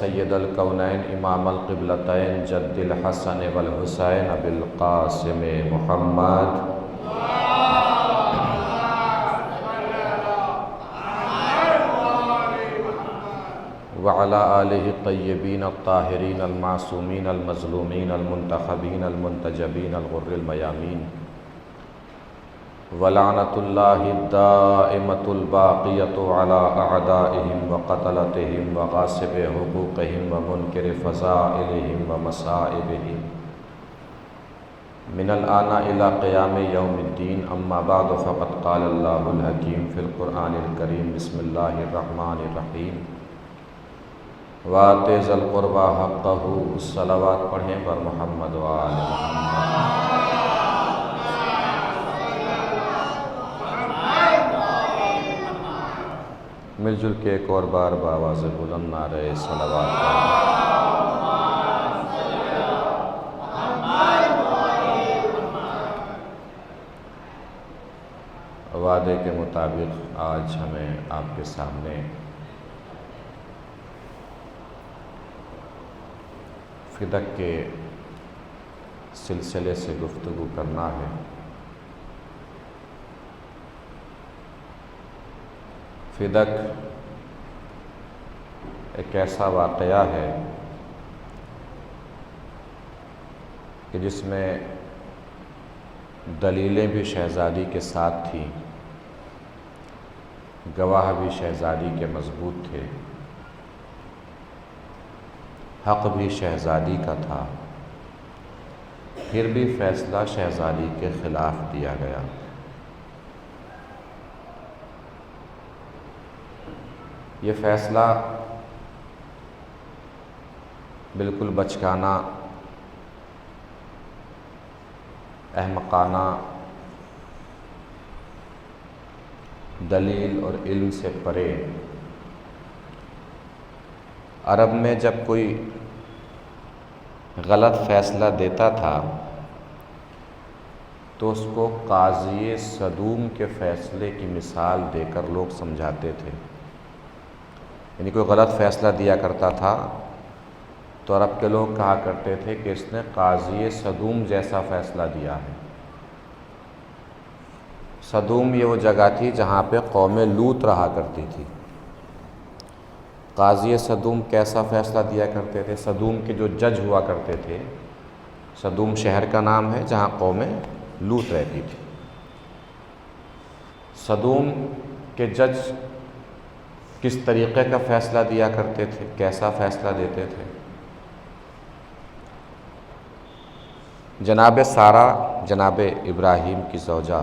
سید الکونین امام القبلتین جد الحسن والحسین ابی القاسم محمد وعلی آلہ الطیبین الطاہرین المعصومین المظلومین المنتخبین المنتجبین الغر المیامین ولعنۃ اللہ الدائمۃ الباقیۃ علی اعدائہم وقتلتہم وغاصب حقوقہم ومنکر فضائلہم ومصائبہم من الآن الی قیام یوم الدین اما بعد فقد قال اللہ الحکیم فی القرآن الکریم بسم اللہ الرحمن الرحیم وَآتِ ذِی الْقُرْبَىٰ حَقَّهُ الصلوات پڑھیں بر محمد وآل محمد۔ مل جل کے ایک اور بار بآواز بلند نعرہ صلوات وعدے کے مطابق آج ہمیں آپ کے سامنے فدق کے سلسلے سے گفتگو کرنا ہے۔ فدق ایک ایسا واقعہ ہے کہ جس میں دلیلیں بھی شہزادی کے ساتھ تھیں، گواہ بھی شہزادی کے مضبوط تھے، حق بھی شہزادی کا تھا، پھر بھی فیصلہ شہزادی کے خلاف دیا گیا۔ یہ فیصلہ بالکل بچکانہ، احمقانہ، دلیل اور علم سے پرے۔ عرب میں جب کوئی غلط فیصلہ دیتا تھا تو اس کو قاضی صدوم کے فیصلے کی مثال دے کر لوگ سمجھاتے تھے۔ یعنی کوئی غلط فیصلہ دیا کرتا تھا تو عرب کے لوگ کہا کرتے تھے کہ اس نے قاضی صدوم جیسا فیصلہ دیا ہے۔ صدوم یہ وہ جگہ تھی جہاں پہ قوم لوط رہا کرتی تھی۔ قاضی صدوم کیسا فیصلہ دیا کرتے تھے؟ صدوم کے جو جج ہوا کرتے تھے، صدوم شہر کا نام ہے جہاں قوم لوط رہتی تھی۔ صدوم کے جج کس طریقے کا فیصلہ دیا کرتے تھے؟ کیسا فیصلہ دیتے تھے؟ جناب سارہ، جناب ابراہیم کی زوجہ،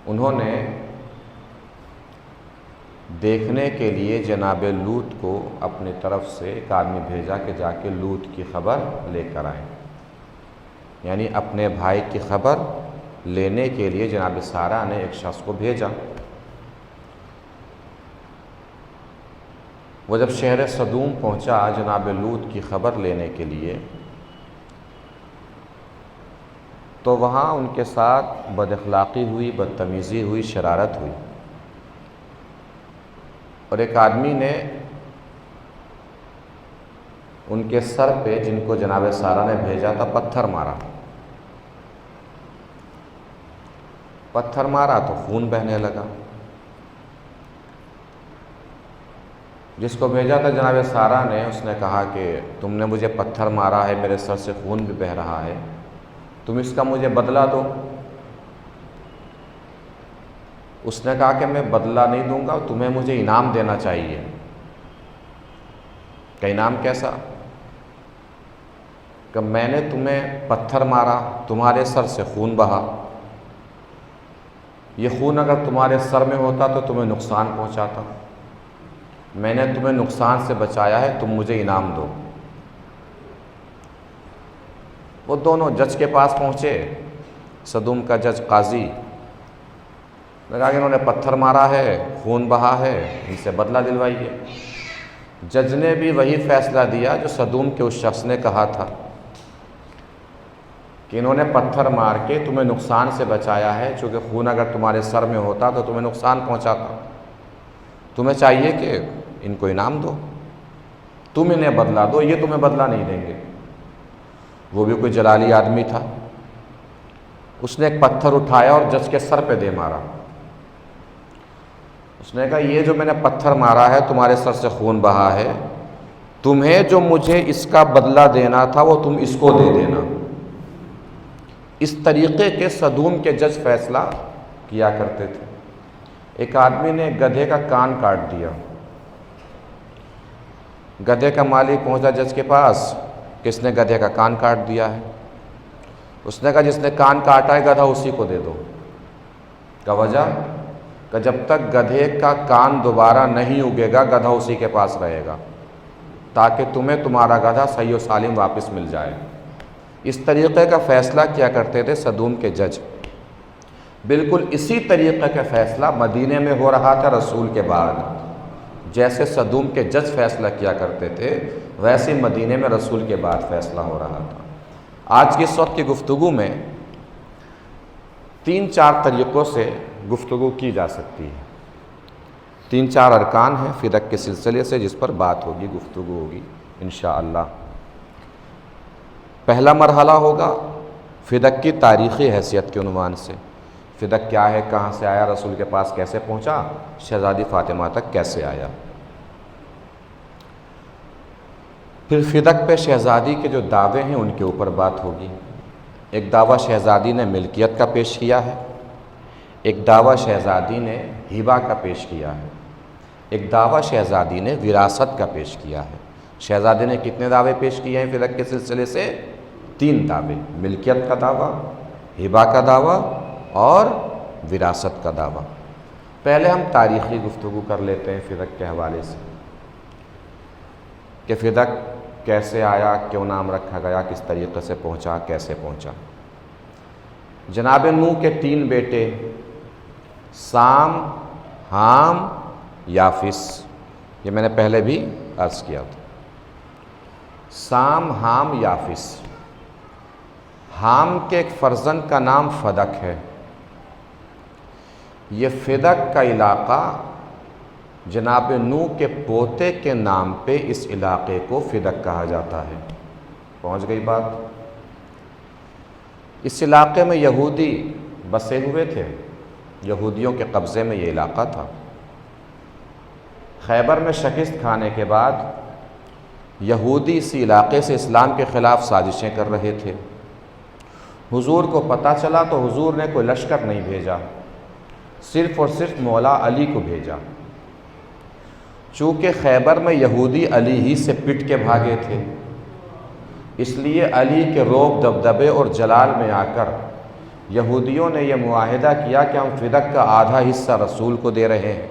انہوں نے دیکھنے کے لیے جناب لوط کو اپنی طرف سے ایک آدمی بھیجا کہ جا کے لوط کی خبر لے کر آئیں۔ یعنی اپنے بھائی کی خبر لینے کے لیے جناب سارہ نے ایک شخص کو بھیجا۔ وہ جب شہر صدوم پہنچا جناب لوط کی خبر لینے کے لیے تو وہاں ان کے ساتھ بد اخلاقی ہوئی، بدتمیزی ہوئی، شرارت ہوئی، اور ایک آدمی نے ان کے سر پہ، جن کو جناب سارہ نے بھیجا تھا، پتھر مارا۔ پتھر مارا تو خون بہنے لگا۔ جس کو بھیجا تھا جناب سارہ نے، اس نے کہا کہ تم نے مجھے پتھر مارا ہے، میرے سر سے خون بھی بہہ رہا ہے، تم اس کا مجھے بدلہ دو۔ اس نے کہا کہ میں بدلہ نہیں دوں گا، تمہیں مجھے انعام دینا چاہیے۔ کہ انعام کیسا؟ کہ میں نے تمہیں پتھر مارا، تمہارے سر سے خون بہا، یہ خون اگر تمہارے سر میں ہوتا تو تمہیں نقصان پہنچاتا، میں نے تمہیں نقصان سے بچایا ہے، تم مجھے انعام دو۔ وہ دونوں جج کے پاس پہنچے، صدوم کا جج قاضی، کہا کہ انہوں نے پتھر مارا ہے، خون بہا ہے، ان سے بدلہ دلوائیے۔ جج نے بھی وہی فیصلہ دیا جو صدوم کے اس شخص نے کہا تھا کہ انہوں نے پتھر مار کے تمہیں نقصان سے بچایا ہے، چونکہ خون اگر تمہارے سر میں ہوتا تو تمہیں نقصان پہنچاتا، تمہیں چاہیے کہ ان کو انعام دو۔ تم انہیں بدلا دو، یہ تمہیں بدلا نہیں دیں گے۔ وہ بھی کوئی جلالی آدمی تھا، اس نے ایک پتھر اٹھایا اور جج کے سر پہ دے مارا۔ اس نے کہا یہ جو میں نے پتھر مارا ہے تمہارے سر سے خون بہا ہے، تمہیں جو مجھے اس کا بدلہ دینا تھا وہ تم اس کو دے دینا۔ اس طریقے کے صدوم کے جج فیصلہ کیا کرتے تھے۔ ایک آدمی نے گدھے کا کان کاٹ دیا، گدھے کا مالک پہنچا جج کے پاس، کس نے گدھے کا کان کاٹ دیا ہے؟ اس نے کہا جس نے کان کاٹا ہے گدھا اسی کو دے دو۔ کا وجہ کہ جب تک گدھے کا کان دوبارہ نہیں اگے گا گدھا اسی کے پاس رہے گا، تاکہ تمہیں تمہارا گدھا صحیح و سالم واپس مل جائے۔ اس طریقے کا فیصلہ کیا کرتے تھے صدوم کے جج۔ بالکل اسی طریقے کا فیصلہ مدینے میں ہو رہا تھا رسول کے بعد۔ جیسے صدوم کے جج فیصلہ کیا کرتے تھے ویسے مدینے میں رسول کے بعد فیصلہ ہو رہا تھا۔ آج کی اس وقت کی گفتگو میں 3-4 طریقوں سے گفتگو کی جا سکتی ہے۔ 3-4 ارکان ہیں فدق کے سلسلے سے جس پر بات ہوگی، گفتگو ہوگی انشاءاللہ۔ پہلا مرحلہ ہوگا فدق کی تاریخی حیثیت کے عنوان سے۔ فدق کیا ہے، کہاں سے آیا، رسول کے پاس کیسے پہنچا، شہزادی فاطمہ تک کیسے آیا۔ پھر فدق پہ شہزادی کے جو دعوے ہیں ان کے اوپر بات ہوگی۔ ایک دعویٰ شہزادی نے ملکیت کا پیش کیا ہے، ایک دعویٰ شہزادی نے ہبہ کا پیش کیا ہے، ایک دعویٰ شہزادی نے وراثت کا پیش کیا ہے۔ شہزادی نے کتنے دعوے پیش کیے ہیں فدق کے سلسلے سے؟ 3 دعوے، ملکیت کا دعویٰ، ہبہ کا دعویٰ اور وراثت کا دعویٰ۔ پہلے ہم تاریخی گفتگو کر لیتے ہیں فدق کے حوالے سے کہ فدق کیسے آیا، کیوں نام رکھا گیا، کس طریقے سے پہنچا، کیسے پہنچا۔ جناب نوح کے 3 بیٹے سام، حام، یافس، یہ میں نے پہلے بھی عرض کیا تھا۔ سام، حام، یافس۔ حام کے ایک فرزند کا نام فدق ہے۔ یہ فدق کا علاقہ جناب نوح کے پوتے کے نام پہ اس علاقے کو فدق کہا جاتا ہے۔ پہنچ گئی بات؟ اس علاقے میں یہودی بسے ہوئے تھے، یہودیوں کے قبضے میں یہ علاقہ تھا۔ خیبر میں شکست کھانے کے بعد یہودی اسی علاقے سے اسلام کے خلاف سازشیں کر رہے تھے۔ حضور کو پتہ چلا تو حضور نے کوئی لشکر نہیں بھیجا، صرف اور صرف مولا علی کو بھیجا۔ چونکہ خیبر میں یہودی علی ہی سے پٹ کے بھاگے تھے، اس لیے علی کے روب دبدبے اور جلال میں آ کر یہودیوں نے یہ معاہدہ کیا کہ ہم فدق کا آدھا حصہ رسول کو دے رہے ہیں،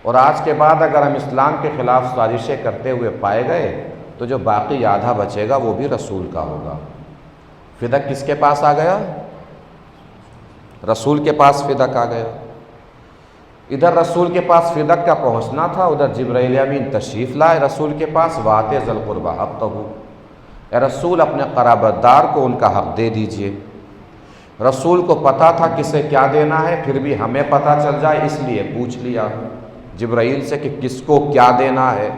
اور آج کے بعد اگر ہم اسلام کے خلاف سازشیں کرتے ہوئے پائے گئے تو جو باقی آدھا بچے گا وہ بھی رسول کا ہوگا۔ فدق کس کے پاس آ گیا؟ رسول کے پاس فدق آ گیا۔ ادھر رسول کے پاس فدق کا پہنچنا تھا، ادھر جبرائیل امین تشریف لائے رسول کے پاس، وَآتِ ذِی الْقُرْبَىٰ حَقَّهُ، اے رسول اپنے قرابت دار کو ان کا حق دے دیجئے۔ رسول کو پتہ تھا کسے کیا دینا ہے، پھر بھی ہمیں پتہ چل جائے اس لیے پوچھ لیا جبرائیل سے کہ کس کو کیا دینا ہے۔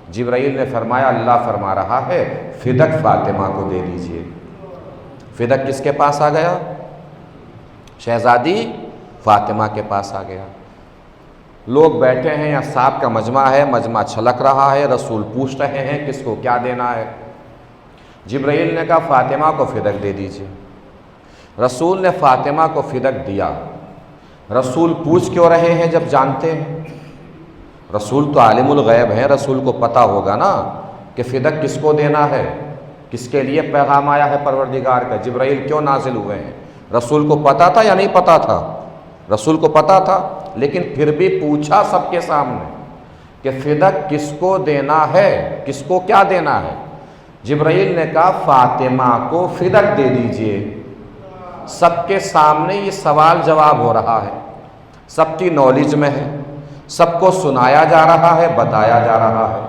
جبرائیل نے فرمایا اللہ فرما رہا ہے فدق فاطمہ کو دے دیجئے۔ فدق کس کے پاس آ گیا؟ شہزادی فاطمہ کے پاس آ گیا۔ لوگ بیٹھے ہیں، اصحاب کا مجمع ہے، مجمع چھلک رہا ہے، رسول پوچھ رہے ہیں کس کو کیا دینا ہے۔ جبرائیل نے کہا فاطمہ کو فدق دے دیجئے۔ رسول نے فاطمہ کو فدق دیا۔ رسول پوچھ کیوں رہے ہیں جب جانتے ہیں؟ رسول تو عالم الغیب ہیں، رسول کو پتہ ہوگا نا کہ فدق کس کو دینا ہے، کس کے لیے پیغام آیا ہے پروردگار کا۔ جبرائیل کیوں نازل ہوئے ہیں؟ رسول کو پتہ تھا یا نہیں پتہ تھا؟ رسول کو پتہ تھا، لیکن پھر بھی پوچھا سب کے سامنے کہ فدق کس کو دینا ہے، کس کو کیا دینا ہے۔ جبرائیل نے کہا فاطمہ کو فدق دے دیجئے۔ سب کے سامنے یہ سوال جواب ہو رہا ہے، سب کی نالج میں ہے، سب کو سنایا جا رہا ہے، بتایا جا رہا ہے۔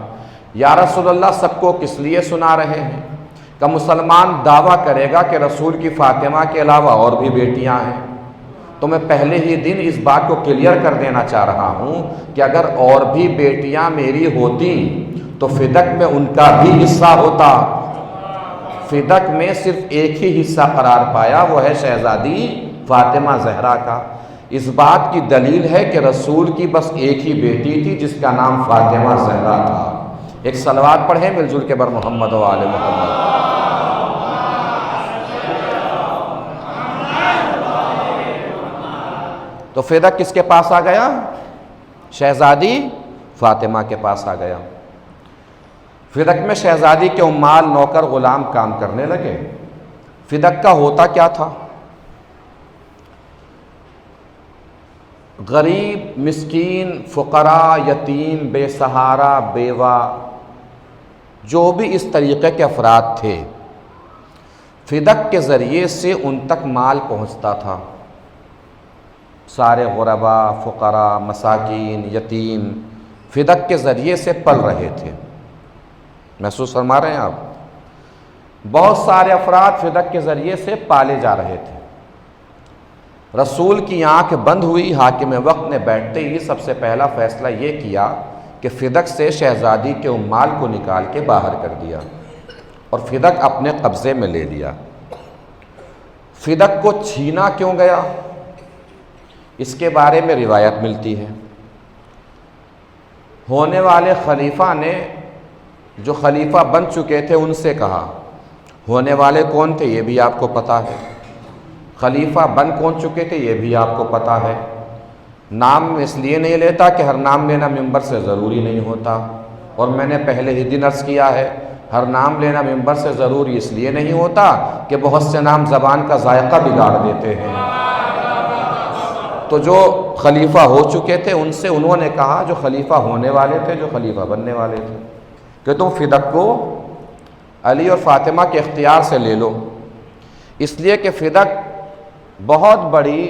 یا رسول اللہ سب کو کس لیے سنا رہے ہیں کہ مسلمان دعویٰ کرے گا کہ رسول کی فاطمہ کے علاوہ اور بھی بیٹیاں ہیں، تو میں پہلے ہی دن اس بات کو کلیئر کر دینا چاہ رہا ہوں کہ اگر اور بھی بیٹیاں میری ہوتی تو فدق میں ان کا بھی حصہ ہوتا۔ فدق میں صرف ایک ہی حصہ قرار پایا، وہ ہے شہزادی فاطمہ زہرا کا۔ اس بات کی دلیل ہے کہ رسول کی بس ایک ہی بیٹی تھی جس کا نام فاطمہ زہرا تھا۔ ایک صلوات پڑھیں مل جل کے بر محمد و آل محمد۔ تو فدق کس کے پاس آ گیا؟ شہزادی فاطمہ کے پاس آ گیا۔ فدق میں شہزادی کے عمال نوکر غلام کام کرنے لگے۔ فدق کا ہوتا کیا تھا؟ غریب، مسکین، فقراء، یتیم، بے سہارا، بیوہ، جو بھی اس طریقے کے افراد تھے، فدق کے ذریعے سے ان تک مال پہنچتا تھا۔ سارے غرباء، فقراء، مساکین، یتیم فدق کے ذریعے سے پل رہے تھے۔ محسوس فرما رہے ہیں آپ؟ بہت سارے افراد فدق کے ذریعے سے پالے جا رہے تھے۔ رسول کی آنکھ بند ہوئی، حاکم وقت نے بیٹھتے ہی سب سے پہلا فیصلہ یہ کیا کہ فدق سے شہزادی کے عمال کو نکال کے باہر کر دیا اور فدق اپنے قبضے میں لے لیا۔ فدق کو چھینا کیوں گیا؟ اس کے بارے میں روایت ملتی ہے۔ ہونے والے خلیفہ نے جو خلیفہ بن چکے تھے ان سے کہا، ہونے والے کون تھے یہ بھی آپ کو پتہ ہے، خلیفہ بن کون چکے تھے یہ بھی آپ کو پتہ ہے۔ نام اس لیے نہیں لیتا کہ ہر نام لینا ممبر سے ضروری نہیں ہوتا، اور میں نے پہلے ہی دن عرض کیا ہے ہر نام لینا ممبر سے ضروری اس لیے نہیں ہوتا کہ بہت سے نام زبان کا ذائقہ بگاڑ دیتے ہیں۔ تو جو خلیفہ ہو چکے تھے ان سے انہوں نے کہا جو خلیفہ ہونے والے تھے، جو خلیفہ بننے والے تھے، کہ تم فدق کو علی اور فاطمہ کے اختیار سے لے لو، اس لیے کہ فدق بہت بڑی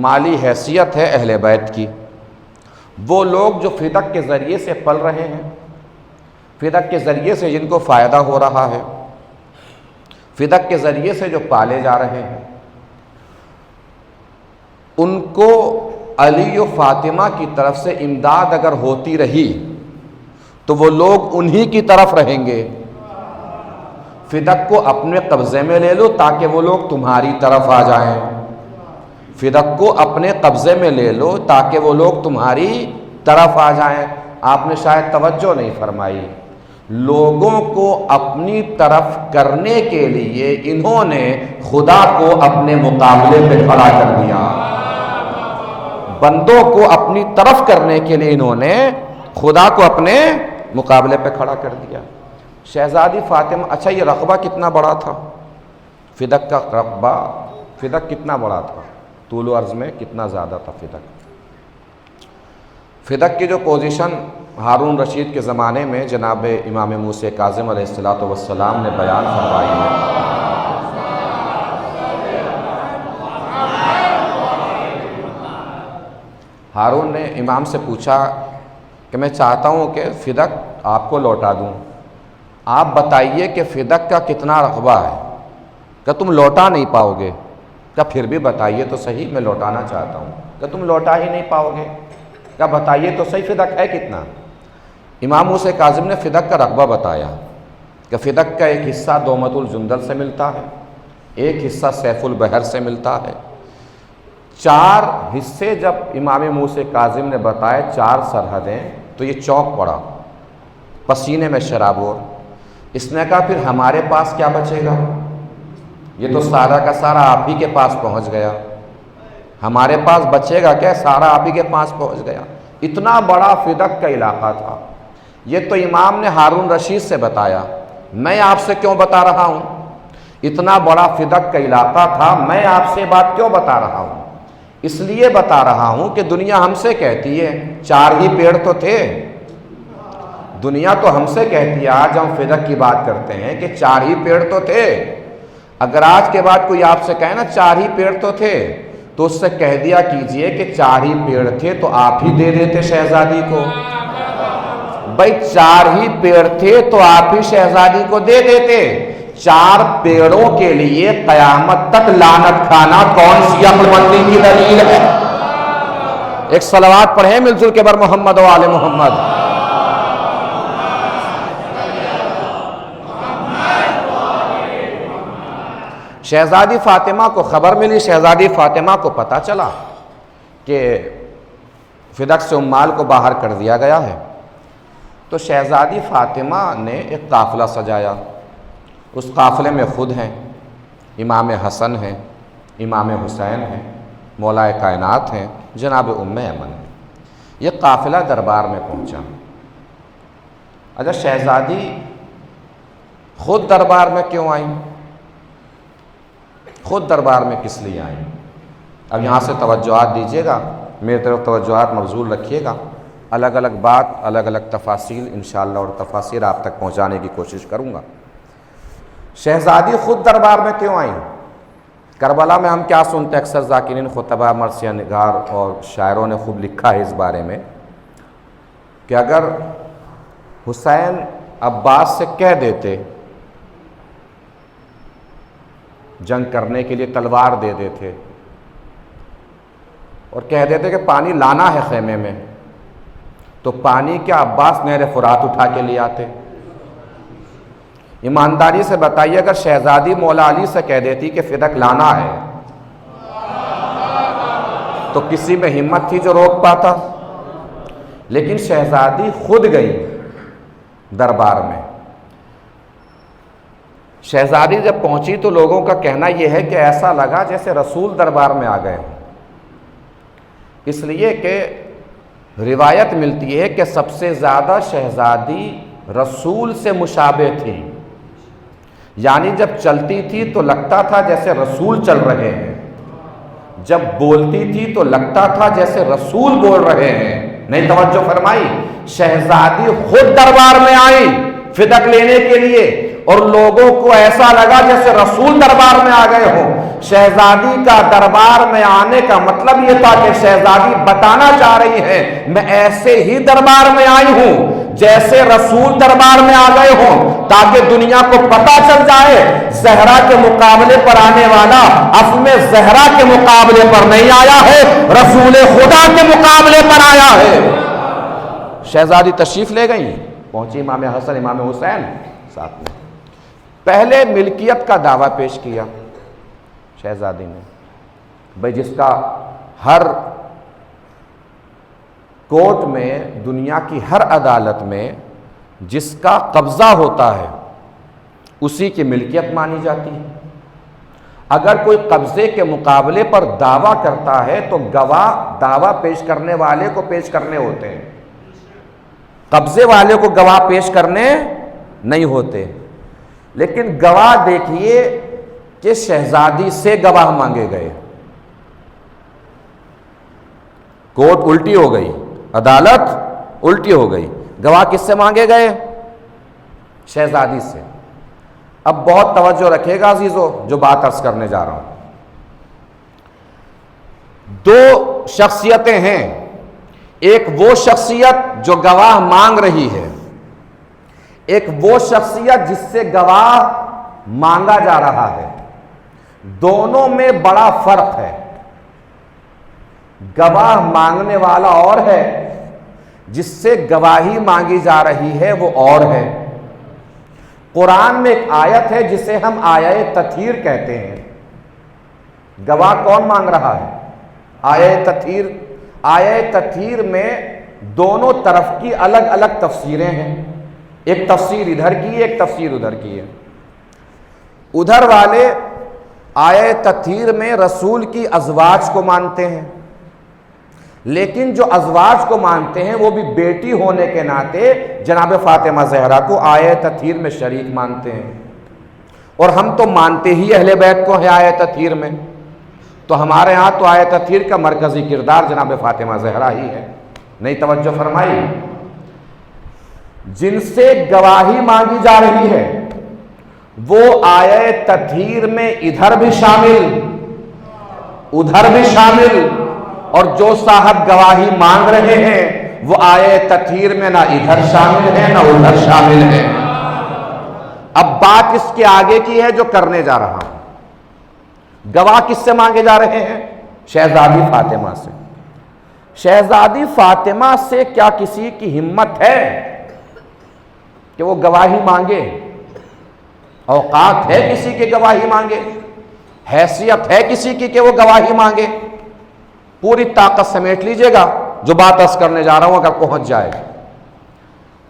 مالی حیثیت ہے اہل بیت کی۔ وہ لوگ جو فدق کے ذریعے سے پل رہے ہیں، فدق کے ذریعے سے جن کو فائدہ ہو رہا ہے، فدق کے ذریعے سے جو پالے جا رہے ہیں، ان کو علی و فاطمہ کی طرف سے امداد اگر ہوتی رہی تو وہ لوگ انہی کی طرف رہیں گے۔ فدق کو اپنے قبضے میں لے لو تاکہ وہ لوگ تمہاری طرف آ جائیں۔ فدق کو اپنے قبضے میں لے لو تاکہ وہ لوگ تمہاری طرف آ جائیں۔ آپ نے شاید توجہ نہیں فرمائی، لوگوں کو اپنی طرف کرنے کے لیے انہوں نے خدا کو اپنے مقابلے پہ کھڑا کر دیا۔ بندوں کو اپنی طرف کرنے کے لیے انہوں نے خدا کو اپنے مقابلے پہ کھڑا کر دیا۔ شہزادی فاطمہ، اچھا یہ رقبہ کتنا بڑا تھا؟ فدق کا رقبہ، فدق کتنا بڑا تھا؟ طول و عرض میں کتنا زیادہ تھا فدق؟ فدق کی جو پوزیشن ہارون رشید کے زمانے میں جناب امام موسیٰ کاظم علیہ السلام نے بیان فرمائی ہے، ہارون نے امام سے پوچھا کہ میں چاہتا ہوں کہ فدق آپ کو لوٹا دوں، آپ بتائیے کہ فدق کا کتنا رقبہ ہے؟ کہ تم لوٹا نہیں پاؤ گے؟ کہ پھر بھی بتائیے تو صحیح، میں لوٹانا چاہتا ہوں۔ کہ تم لوٹا ہی نہیں پاؤ گے؟ کہ بتائیے تو صحیح فدق ہے کتنا؟ امام موسیٰ کاظم نے فدق کا رقبہ بتایا کہ فدق کا ایک حصہ دومت الجندل سے ملتا ہے، ایک حصہ سیف البحر سے ملتا ہے۔ 4 حصے جب امام موسیٰ کاظم نے بتائے، 4 سرحدیں، تو یہ چوک پڑا، پسینے میں شرابور۔ اس نے کہا پھر ہمارے پاس کیا بچے گا؟ یہ تو سارا کا سارا آپ ہی کے پاس پہنچ گیا، ہمارے پاس بچے گا کیا؟ سارا آپ ہی کے پاس پہنچ گیا۔ اتنا بڑا فدق کا علاقہ تھا۔ یہ تو امام نے ہارون رشید سے بتایا، میں آپ سے کیوں بتا رہا ہوں؟ اتنا بڑا فدق کا علاقہ تھا، میں آپ سے بات کیوں بتا رہا ہوں؟ اس لیے بتا رہا ہوں کہ دنیا ہم سے کہتی ہے 4 ہی پیڑ تو تھے، دنیا تو ہم سے کہتی ہے، آج ہم فدق کی بات کرتے ہیں کہ 4 ہی پیڑ تو تھے۔ اگر آج کے بعد کوئی آپ سے کہے نا 4 ہی پیڑ تو تھے، تو اس سے کہہ دیا کیجئے کہ 4 ہی پیڑ تھے تو آپ ہی دے دیتے شہزادی کو۔ بھائی 4 ہی پیڑ تھے تو آپ ہی شہزادی کو دے دیتے۔ 4 پیڑوں کے لیے قیامت تک لعنت کھانا کون سی عقل مندی کی دلیل ہے؟ ایک صلوات پڑھیں مل جل کے بر محمد و آل محمد۔ شہزادی فاطمہ کو خبر ملی، شہزادی فاطمہ کو پتہ چلا کہ فدق سے امال کو باہر کر دیا گیا ہے، تو شہزادی فاطمہ نے ایک قافلہ سجایا۔ اس قافلے میں خود ہیں، امام حسن ہیں، امام حسین ہیں، مولا کائنات ہیں، جناب ام ایمن ہیں۔ یہ قافلہ دربار میں پہنچا۔ اچھا، شہزادی خود دربار میں کیوں آئیں؟ خود دربار میں کس لیے آئیں؟ اب یہاں سے توجہات دیجیے گا، میری طرف توجہات مبذول رکھیے گا، الگ الگ بات، الگ الگ تفاصیل انشاءاللہ اور تفاسیر آپ تک پہنچانے کی کوشش کروں گا۔ شہزادی خود دربار میں کیوں آئیں؟ کربلا میں ہم کیا سنتے ہیں، اکثر ذاکرین، خطبہ، مرثیہ نگار اور شاعروں نے خوب لکھا ہے اس بارے میں کہ اگر حسین عباس سے کہہ دیتے جنگ کرنے کے لیے، تلوار دے دیتے اور کہہ دیتے کہ پانی لانا ہے خیمے میں، تو پانی کیا عباس نہر فرات اٹھا کے لے آتے؟ ایمانداری سے بتائیے، اگر شہزادی مولا علی سے کہہ دیتی کہ فدق لانا ہے تو کسی میں ہمت تھی جو روک پاتا؟ لیکن شہزادی خود گئی دربار میں۔ شہزادی جب پہنچی تو لوگوں کا کہنا یہ ہے کہ ایسا لگا جیسے رسول دربار میں آ گئے ہوں، اس لیے کہ روایت ملتی ہے کہ سب سے زیادہ شہزادی رسول سے مشابہ تھی، یعنی جب چلتی تھی تو لگتا تھا جیسے رسول چل رہے ہیں، جب بولتی تھی تو لگتا تھا جیسے رسول بول رہے ہیں۔ نہیں توجہ فرمائی؟ شہزادی خود دربار میں آئی فدق لینے کے لیے اور لوگوں کو ایسا لگا جیسے رسول دربار میں آ گئے ہوں۔ شہزادی کا دربار میں آنے کا مطلب یہ تھا کہ شہزادی بتانا چاہ رہی ہے میں ایسے ہی دربار میں آئی ہوں جیسے رسول دربار میں آ گئے ہوں، تاکہ دنیا کو پتہ چل جائے زہرا کے مقابلے پر آنے والا اصل میں زہرا کے مقابلے پر نہیں آیا ہے، رسول خدا کے مقابلے پر آیا ہے۔ شہزادی تشریف لے گئیں، پہنچی امام حسن امام حسین ساتھ میں۔ پہلے ملکیت کا دعویٰ پیش کیا شہزادی نے، بھئی جس کا ہر کورٹ میں، دنیا کی ہر عدالت میں جس کا قبضہ ہوتا ہے اسی کی ملکیت مانی جاتی ہے۔ اگر کوئی قبضے کے مقابلے پر دعویٰ کرتا ہے تو گواہ دعویٰ پیش کرنے والے کو پیش کرنے ہوتے ہیں، قبضے والے کو گواہ پیش کرنے نہیں ہوتے۔ لیکن گواہ دیکھیے کہ شہزادی سے گواہ مانگے گئے، کورٹ الٹی ہو گئی، عدالت الٹی ہو گئی، گواہ کس سے مانگے گئے؟ شہزادی سے۔ اب بہت توجہ رکھیے گا عزیزو جو بات عرض کرنے جا رہا ہوں۔ دو شخصیتیں ہیں، ایک وہ شخصیت جو گواہ مانگ رہی ہے، ایک وہ شخصیت جس سے گواہ مانگا جا رہا ہے۔ دونوں میں بڑا فرق ہے۔ گواہ مانگنے والا اور ہے، جس سے گواہی مانگی جا رہی ہے وہ اور ہے۔ قرآن میں ایک آیت ہے جسے ہم آیہ تطہیر کہتے ہیں۔ گواہ کون مانگ رہا ہے؟ آیہ تطہیر۔ آیہ تطہیر میں دونوں طرف کی الگ الگ تفسیریں ہیں، ایک تفسیر ادھر کی ہے، ایک تفسیر ادھر کی ہے۔ ادھر والے آیہ تطہیر میں رسول کی ازواج کو مانتے ہیں، لیکن جو ازواج کو مانتے ہیں وہ بھی بیٹی ہونے کے ناطے جناب فاطمہ زہرا کو آیہ تطہیر میں شریک مانتے ہیں۔ اور ہم تو مانتے ہی اہل بیت کو ہے آیہ تطہیر میں، تو ہمارے ہاں تو آیہ تطہیر کا مرکزی کردار جناب فاطمہ زہرا ہی ہے۔ نہیں توجہ فرمائی؟ جن سے گواہی مانگی جا رہی ہے وہ آیہ تطہیر میں ادھر بھی شامل ادھر بھی شامل، اور جو صاحب گواہی مانگ رہے ہیں وہ آیہ تطہیر میں نہ ادھر شامل ہے نہ ادھر شامل ہے۔ اب بات اس کے آگے کی ہے جو کرنے جا رہا ہوں۔ گواہ کس سے مانگے جا رہے ہیں؟ شہزادی فاطمہ سے۔ شہزادی فاطمہ سے کیا کسی کی ہمت ہے کہ وہ گواہی مانگے؟ اوقات ہے کسی کے گواہی مانگے؟ حیثیت ہے کسی کی کہ وہ گواہی مانگے؟ پوری طاقت سمیٹ لیجئے گا جو بات عرض کرنے جا رہا ہوں اگر پہنچ جائے.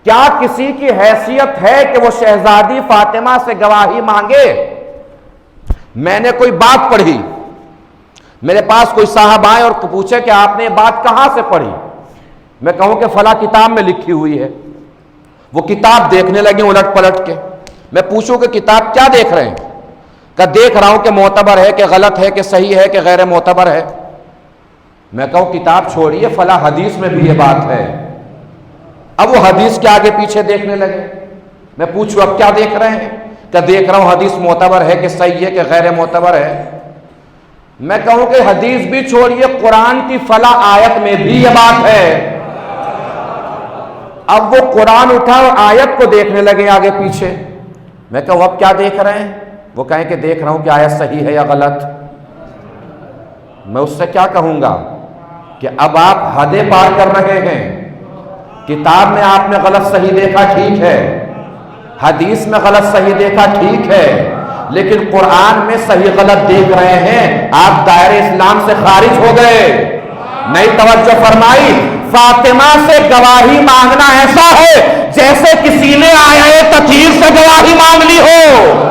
کیا کسی کی حیثیت ہے کہ وہ شہزادی فاطمہ سے گواہی مانگے؟ میں نے کوئی بات پڑھی، میرے پاس کوئی صاحب آئے اور پوچھے کہ آپ نے یہ بات کہاں سے پڑھی، میں کہوں کہ فلاں کتاب میں لکھی ہوئی ہے. وہ کتاب دیکھنے لگے الٹ پلٹ کے. میں پوچھوں کہ کتاب کیا دیکھ رہے ہیں؟ کہ دیکھ رہا ہوں کہ معتبر ہے کہ غلط ہے کہ صحیح ہے کہ غیر معتبر ہے. میں کہوں کتاب چھوڑیے، فلاں حدیث میں بھی یہ بات ہے. اب وہ حدیث کے آگے پیچھے دیکھنے لگے. میں پوچھوں اب کیا دیکھ رہے ہیں؟ کہ دیکھ رہا ہوں حدیث معتبر ہے کہ صحیح ہے کہ غیر معتبر ہے. میں کہوں کہ حدیث بھی چھوڑیے، قرآن کی فلاں آیت میں بھی یہ بات ہے. اب وہ قرآن اٹھا اور آیت کو دیکھنے لگے آگے پیچھے. میں کہوں اب کیا دیکھ رہے ہیں؟ وہ کہیں کہ دیکھ رہا ہوں کہ آیت صحیح ہے یا غلط. میں اس سے کیا کہوں گا کہ اب آپ حدیں پار کر رہے ہیں. کتاب میں آپ نے غلط صحیح دیکھا، ٹھیک ہے. حدیث میں غلط صحیح دیکھا، ٹھیک ہے. لیکن قرآن میں صحیح غلط دیکھ رہے ہیں، آپ دائرے اسلام سے خارج ہو گئے. نئی توجہ فرمائی. فاطمہ سے گواہی مانگنا ایسا ہے جیسے کسی نے آیہ تطہیر سے گواہی مانگ لی ہو.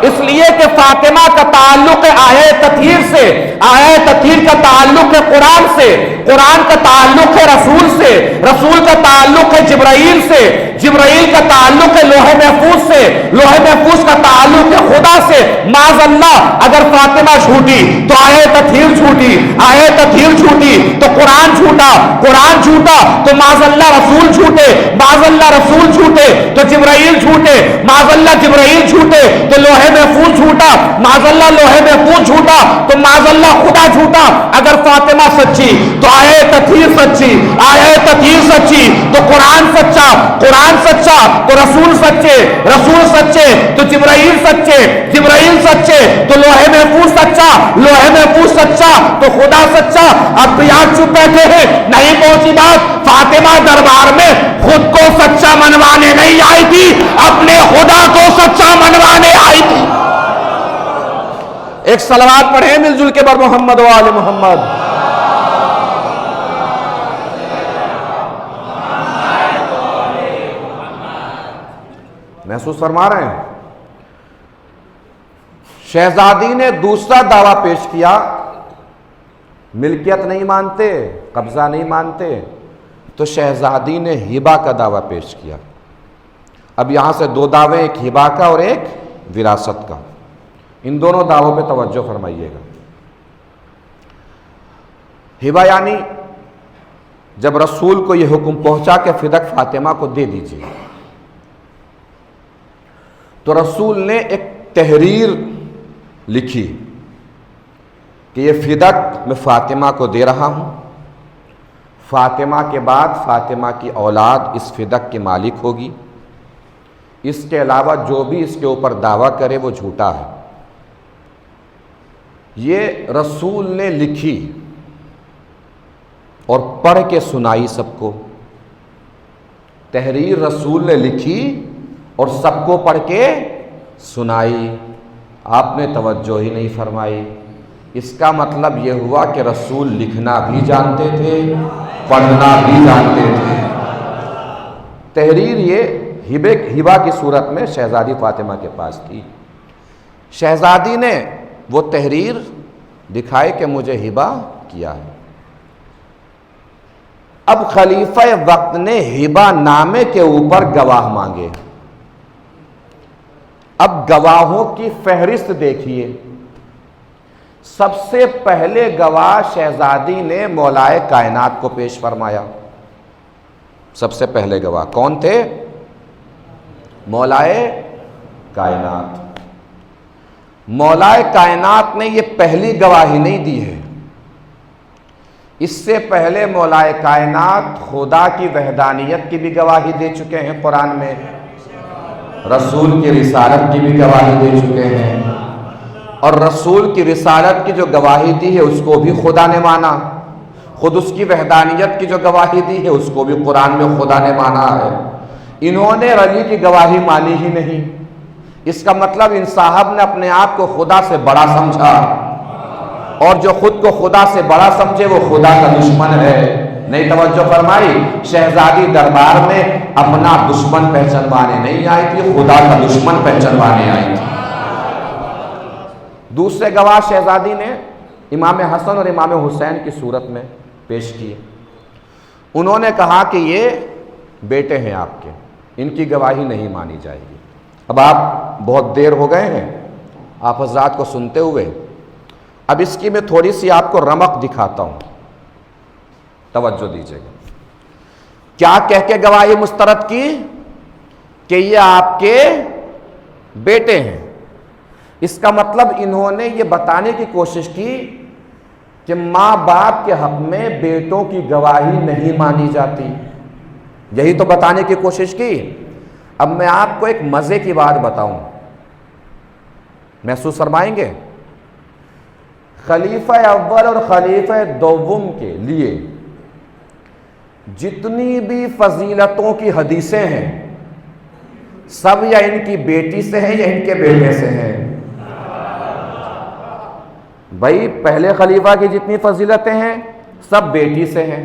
اس لیے کہ فاطمہ کا تعلق ہے آیہ تطہیر سے، آیہ تطہیر کا تعلق ہے قرآن سے، قرآن کا تعلق ہے رسول سے، رسول کا تعلق ہے جبرائیل سے، جبرائیل کا تعلق ہے لوح محفوظ سے، لوح محفوظ کا تعلق ہے خدا سے. معاذ اللہ اگر فاطمہ چھوٹی تو آیہ تطہیر چھوٹی، آیہ تطہیر چھوٹی تو قرآن چھوٹا، قرآن چھوٹا تو معاذ اللہ رسول چھوٹے، معاذ اللہ رسول چھوٹے تو جبرائیل چھوٹے، معاذ اللہ جبرائیل چھوٹے تو لوح محفوظ چھوٹا، معاذ اللہ لوح محفوظ چھوٹا تو معاذ اللہ خدا چھوٹا. اگر فاطمہ سچی تو آیہ تطہیر سچی، آیہ تطہیر سچی تو قرآن سچا، قرآن سچا تو رسول سچے، رسول سچے تو جبرائیل سچے، جبرائیل سچے تو لوح محفوظ سچا، لوح محفوظ سچا تو خدا سچا. اب بھی آپ چپ بیٹھے ہیں، نہیں پہنچی بات. فاطمہ دربار میں خود کو سچا منوانے نہیں آئی تھی، اپنے خدا کو سچا منوانے آئی تھی. ایک صلوات پڑھیں مل جل کے بر محمد و آل محمد. محسوس فرما رہے ہیں؟ شہزادی نے دوسرا دعویٰ پیش کیا. ملکیت نہیں مانتے، قبضہ نہیں مانتے، تو شہزادی نے ہبہ کا دعویٰ پیش کیا. اب یہاں سے دو دعوے، ایک ہبہ کا اور ایک وراثت کا. ان دونوں دعووں پہ توجہ فرمائیے گا. ہبہ یعنی جب رسول کو یہ حکم پہنچا کہ فدق فاطمہ کو دے دیجیے، تو رسول نے ایک تحریر لکھی کہ یہ فدق میں فاطمہ کو دے رہا ہوں. فاطمہ کے بعد فاطمہ کی اولاد اس فدق کی مالک ہوگی. اس کے علاوہ جو بھی اس کے اوپر دعویٰ کرے وہ جھوٹا ہے. یہ رسول نے لکھی اور پڑھ کے سنائی سب کو. تحریر رسول نے لکھی اور سب کو پڑھ کے سنائی. آپ نے توجہ ہی نہیں فرمائی. اس کا مطلب یہ ہوا کہ رسول لکھنا بھی جانتے تھے، پڑھنا بھی جانتے تھے. تحریر یہ ہبہ کی صورت میں شہزادی فاطمہ کے پاس تھی. شہزادی نے وہ تحریر دکھائی کہ مجھے ہبہ کیا ہے. اب خلیفہ وقت نے ہبہ نامے کے اوپر گواہ مانگے. اب گواہوں کی فہرست دیکھیے. سب سے پہلے گواہ شہزادی نے مولائے کائنات کو پیش فرمایا. سب سے پہلے گواہ کون تھے؟ مولائے کائنات. مولائے کائنات نے یہ پہلی گواہی نہیں دی ہے. اس سے پہلے مولائے کائنات خدا کی وحدانیت کی بھی گواہی دے چکے ہیں قرآن میں، رسول کی رسالت کی بھی گواہی دے چکے ہیں، اور رسول کی رسالت کی جو گواہی دی ہے اس کو بھی خدا نے مانا. خود اس کی وحدانیت کی جو گواہی دی ہے اس کو بھی قرآن میں خدا نے مانا ہے. انہوں نے علی کی گواہی مانی ہی نہیں. اس کا مطلب ان صاحب نے اپنے آپ کو خدا سے بڑا سمجھا، اور جو خود کو خدا سے بڑا سمجھے وہ خدا کا دشمن ہے۔ نہیں توجہ فرمائی، شہزادی دربار میں اپنا دشمن پہچانوانے نہیں آئی تھی، خدا کا دشمن پہچانوانے آئی تھی۔ دوسرے گواہ شہزادی نے امام حسن اور امام حسین کی صورت میں پیش کیے۔ انہوں نے کہا کہ یہ بیٹے ہیں آپ کے، ان کی گواہی نہیں مانی جائے گی۔ اب آپ بہت دیر ہو گئے ہیں آپ حضرات کو سنتے ہوئے، اب اس کی میں تھوڑی سی آپ کو رمق دکھاتا ہوں، توجہ دیجیے گا۔ کیا کہہ کے گواہی مسترد کی کہ یہ آپ کے بیٹے ہیں؟ اس کا مطلب انہوں نے یہ بتانے کی کوشش کی کہ ماں باپ کے حق میں بیٹوں کی گواہی نہیں مانی جاتی، یہی تو بتانے کی کوشش کی۔ اب میں آپ کو ایک مزے کی بات بتاؤں، محسوس فرمائیں گے؟ خلیفہ اول اور خلیفہ دوم کے لیے جتنی بھی فضیلتوں کی حدیثیں ہیں سب یا ان کی بیٹی سے ہیں یا ان کے بیٹے سے ہیں۔ بھائی پہلے خلیفہ کی جتنی فضیلتیں ہیں سب بیٹی سے ہیں،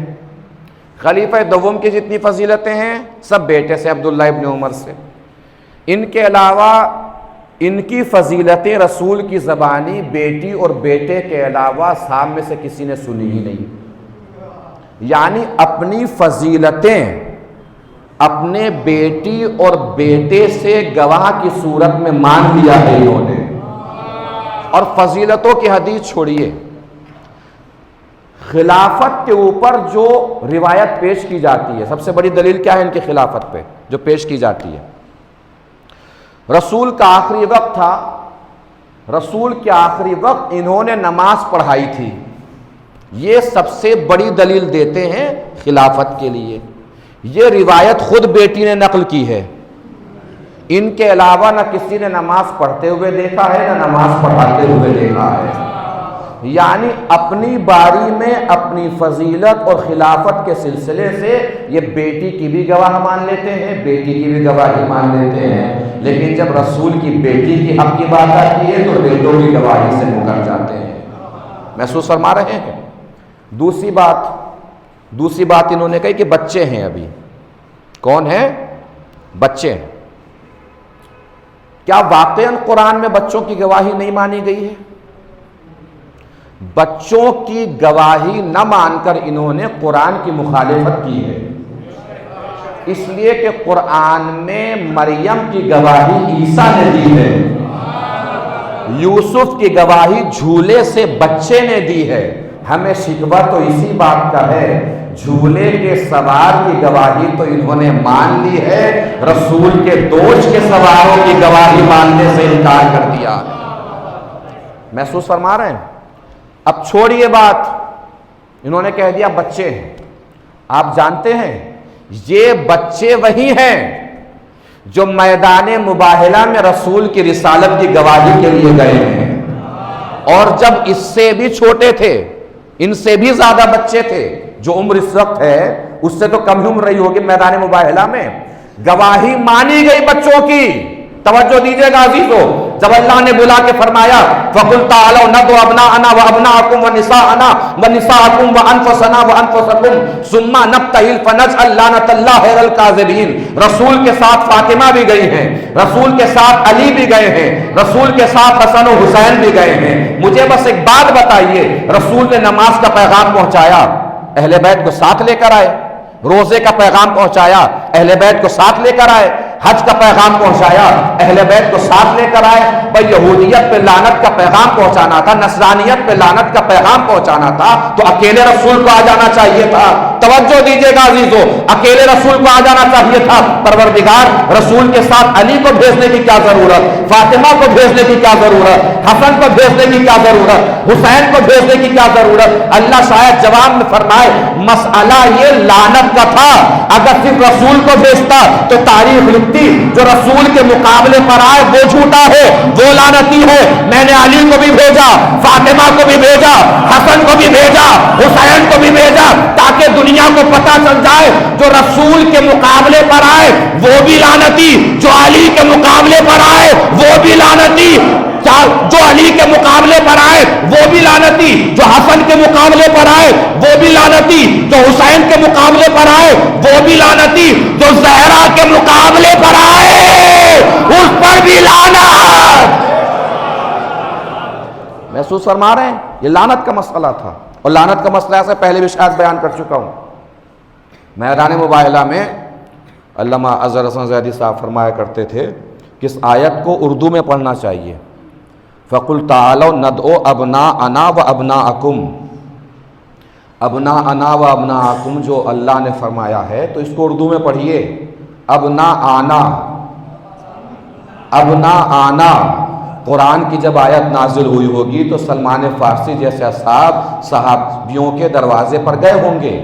خلیفہ دوم کی جتنی فضیلتیں ہیں سب بیٹے سے، عبداللہ ابن عمر سے۔ ان کے علاوہ ان کی فضیلتیں رسول کی زبانی بیٹی اور بیٹے کے علاوہ صحابہ میں سے کسی نے سنی ہی نہیں۔ یعنی اپنی فضیلتیں اپنے بیٹی اور بیٹے سے گواہ کی صورت میں مان لیا ہے انہوں نے۔ اور فضیلتوں کی حدیث چھوڑیے، خلافت کے اوپر جو روایت پیش کی جاتی ہے، سب سے بڑی دلیل کیا ہے ان کی خلافت پہ جو پیش کی جاتی ہے؟ رسول کا آخری وقت تھا، رسول کے آخری وقت انہوں نے نماز پڑھائی تھی، یہ سب سے بڑی دلیل دیتے ہیں خلافت کے لیے۔ یہ روایت خود بیٹی نے نقل کی ہے، ان کے علاوہ نہ کسی نے نماز پڑھتے ہوئے دیکھا ہے نہ نماز پڑھاتے ہوئے دیکھا ہے۔ یعنی اپنی باری میں اپنی فضیلت اور خلافت کے سلسلے سے یہ بیٹی کی بھی گواہ مان لیتے ہیں، بیٹی کی بھی گواہی مان لیتے ہیں، لیکن جب رسول کی بیٹی کی حق کی بات آتی ہے تو بیٹوں کی گواہی سے مکر جاتے ہیں۔ محسوس فرما رہے ہیں؟ دوسری بات انہوں نے کہی کہ بچے ہیں، ابھی کون ہیں؟ بچے ہیں۔ کیا واقعاً قرآن میں بچوں کی گواہی نہیں مانی گئی ہے؟ بچوں کی گواہی نہ مان کر انہوں نے قرآن کی مخالفت کی ہے، اس لیے کہ قرآن میں مریم کی گواہی عیسیٰ نے دی ہے، یوسف کی گواہی جھولے سے بچے نے دی ہے۔ ہمیں شکوہ تو اسی بات کا ہے، جھولے کے سوار کی گواہی تو انہوں نے مان لی ہے، رسول کے دوش کے سواروں کی گواہی ماننے سے انکار کر دیا۔ محسوس فرما رہے ہیں؟ اب چھوڑیے بات، انہوں نے کہہ دیا بچے ہیں۔ آپ جانتے ہیں یہ بچے وہی ہیں جو میدان مباہلہ میں رسول کی رسالت کی گواہی کے لیے گئے ہیں، اور جب اس سے بھی چھوٹے تھے، ان سے بھی زیادہ بچے تھے، جو عمر اس وقت ہے اس سے تو کم ہی عمر رہی ہوگی، میدان مباہلہ میں گواہی مانی گئی بچوں کی۔ توجہ دیجیے گا عزیزو، جب اللہ نے بلا کے فرمایا فَقُلْ تَعَالَوْا نَدْعُ أَبْنَاءَنَا وَأَبْنَاءَكُمْ وَنِسَاءَنَا وَنِسَاءَكُمْ وَأَنفُسَنَا وَأَنفُسَكُمْ ثُمَّ نَبْتَهِلْ فَنَجْعَلْ لَعْنَةَ اللَّهِ عَلَى الْكَاذِبِينَ۔ رسول کے ساتھ فاطمہ بھی گئی ہیں، رسول کے ساتھ علی بھی گئے ہیں، رسول کے ساتھ حسن و حسین بھی گئے ہیں۔ مجھے بس ایک بات بتائیے، رسول نے نماز کا پیغام پہنچایا، اہل بیت کو ساتھ لے کر آئے، روزے کا پیغام پہنچایا، اہل بیت کو ساتھ لے کر آئے، حج کا پیغام پہنچایا، اہل بیت کو ساتھ لے کر آئے۔ بھائی یہودیت پہ لعنت کا پیغام پہنچانا تھا، نصرانیت پہ لعنت کا پیغام پہنچانا تھا تو اکیلے رسول کو آ جانا چاہیے تھا۔ توجہ دیجیے گا عزیزو، اکیلے رسول کو آ جانا چاہیے تھا۔ پروردگار رسول کے ساتھ علی کو بھیجنے کی کیا ضرورت، فاطمہ کو بھیجنے کی کیا ضرورت، حسن کو بھیجنے کی کیا ضرورت، حسین کو بھیجنے کی کیا ضرورت؟ اللہ شاید جواب میں فرمائے مسئلہ یہ لعنت کا تھا، اگر صرف رسول کو بھیجتا تو تاریخ لکھتی جو رسول کے مقابلے پر آئے وہ جھوٹا ہے، وہ لعنتی ہے۔ میں نے علی کو بھی بھیجا، فاطمہ کو بھی بھیجا، حسن کو بھی بھیجا، حسین کو بھی بھیجا، تاکہ دنیا کو پتہ چل جائے جو رسول کے مقابلے پر آئے وہ بھی لعنتی، جو علی کے مقابلے پر آئے وہ بھی لعنتی، جو علی کے مقابلے پر آئے وہ بھی لعنتی، جو حسن کے مقابلے پر آئے وہ بھی لعنتی، جو حسین کے مقابلے پر آئے وہ بھی لعنتی، جو زہرا کے مقابلے پر آئے اس پر بھی لعنت۔ محسوس فرما رہے ہیں؟ یہ لعنت کا مسئلہ تھا، اور لعنت کا مسئلہ سے پہلے بھی شاید بیان کر چکا ہوں۔ میدان مباہلہ میں علامہ اظہر حسن زیدی صاحب فرمایا کرتے تھے کہ اس آیت کو اردو میں پڑھنا چاہیے، فَقُلْ تَعَالَوْا نَدْعُوا أَبْنَاءَنَا وَأَبْنَاءَكُمْ، ابناءنا و ابناءکم جو اللہ نے فرمایا ہے تو اس کو اردو میں پڑھیے، ابناءنا ابناءنا۔ قرآن کی جب آیت نازل ہوئی ہوگی تو سلمان فارسی جیسے اصحاب صحابیوں کے دروازے پر گئے ہوں گے،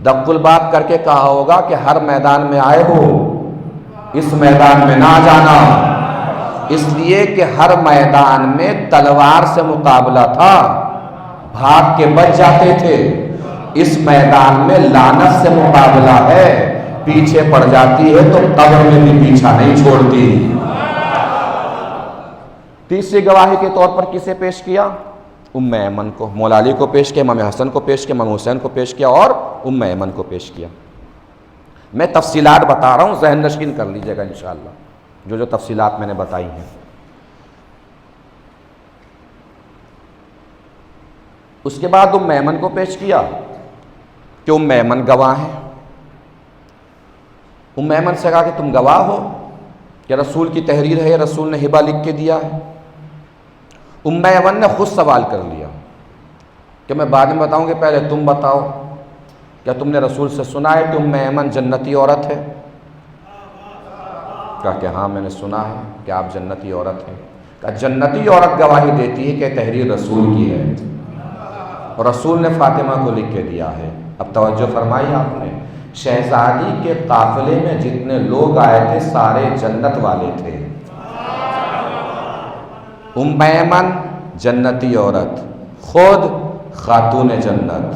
دق الباب کر کے کہا ہوگا کہ ہر میدان میں آئے ہو اس میدان میں نہ جانا، اس لیے کہ ہر میدان میں تلوار سے مقابلہ تھا، بھاگ کے بچ جاتے تھے، اس میدان میں لعنت سے مقابلہ ہے، پیچھے پڑ جاتی ہے تو قبر میں بھی پیچھا نہیں چھوڑتی۔ تیسری گواہی کے طور پر کسے پیش کیا؟ ام ایمن کو، مولا علی کو پیش کیا، امام حسن کو پیش کیا، امام حسین کو پیش کیا، اور ام ایمن کو پیش کیا۔ میں تفصیلات بتا رہا ہوں، ذہن نشین کر لیجئے گا انشاءاللہ جو تفصیلات میں نے بتائی ہیں۔ اس کے بعد ام ایمن کو پیش کیا کہ ام ایمن گواہ ہیں۔ ام ایمن سے کہا کہ تم گواہ ہو کہ رسول کی تحریر ہے، رسول نے ہبہ لکھ کے دیا ہے۔ ام ایمن نے خود سوال کر لیا کہ میں بعد میں بتاؤں گی، پہلے تم بتاؤ کیا تم نے رسول سے سنا ہے کہ ام ایمن جنتی عورت ہے؟ کہا کہ ہاں میں نے سنا ہے کہ آپ جنتی عورت ہیں۔ کہا جنتی عورت گواہی دیتی ہے کہ تحریر رسول کی ہے، اور رسول نے فاطمہ کو لکھ کے دیا ہے۔ اب توجہ فرمائی آپ نے، شہزادی کے قافلے میں جتنے لوگ آئے تھے سارے جنت والے تھے۔ ام ایمن جنتی عورت، خود خاتون جنت،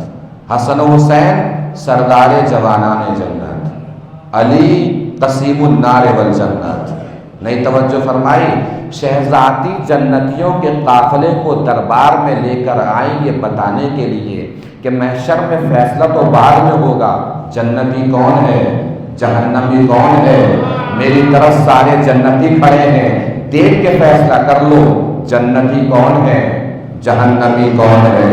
حسن و حسین سردار جوانان جنت، علی قسیم النار والجنت۔ نئی توجہ فرمائی، شہزادی جنتیوں کے قافلے کو دربار میں لے کر آئیں یہ بتانے کے لیے کہ محشر میں فیصلہ تو بعد میں ہوگا، جنتی کون ہے جہنمی کون ہے، میری طرف سارے جنتی کھڑے ہیں، دیکھ کے فیصلہ کر لو جنتی کون ہے جہنمی کون ہے۔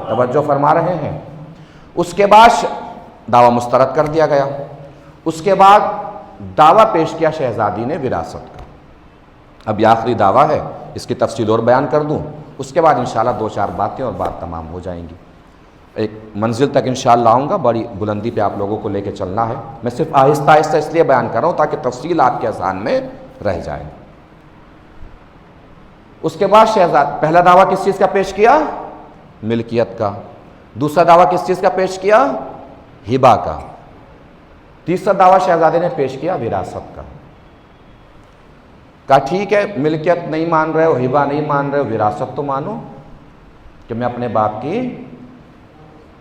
توجہ فرما رہے ہیں؟ اس کے بعد دعویٰ مسترد کر دیا گیا۔ اس کے بعد دعویٰ پیش کیا شہزادی نے وراثت کا۔ اب یہ آخری دعویٰ ہے، اس کی تفصیل اور بیان کر دوں، اس کے بعد انشاءاللہ دو چار باتیں اور بات تمام ہو جائیں گی۔ ایک منزل تک انشاءاللہ آؤں گا، بڑی بلندی پہ آپ لوگوں کو لے کے چلنا ہے، میں صرف آہستہ آہستہ اس لیے بیان کر رہا ہوں تاکہ تفصیل آپ کے اذہان میں رہ جائے۔ اس کے بعد پہلا دعویٰ کس چیز کا پیش کیا؟ ملکیت کا۔ دوسرا دعویٰ کس چیز کا پیش کیا؟ ہبہ کا۔ تیسرا دعویٰ شہزادے نے پیش کیا وراثت کا۔ کہا ٹھیک ہے، ملکیت نہیں مان رہے ہو، ہبہ نہیں مان رہے ہو، وراثت تو مانو کہ میں اپنے باپ کی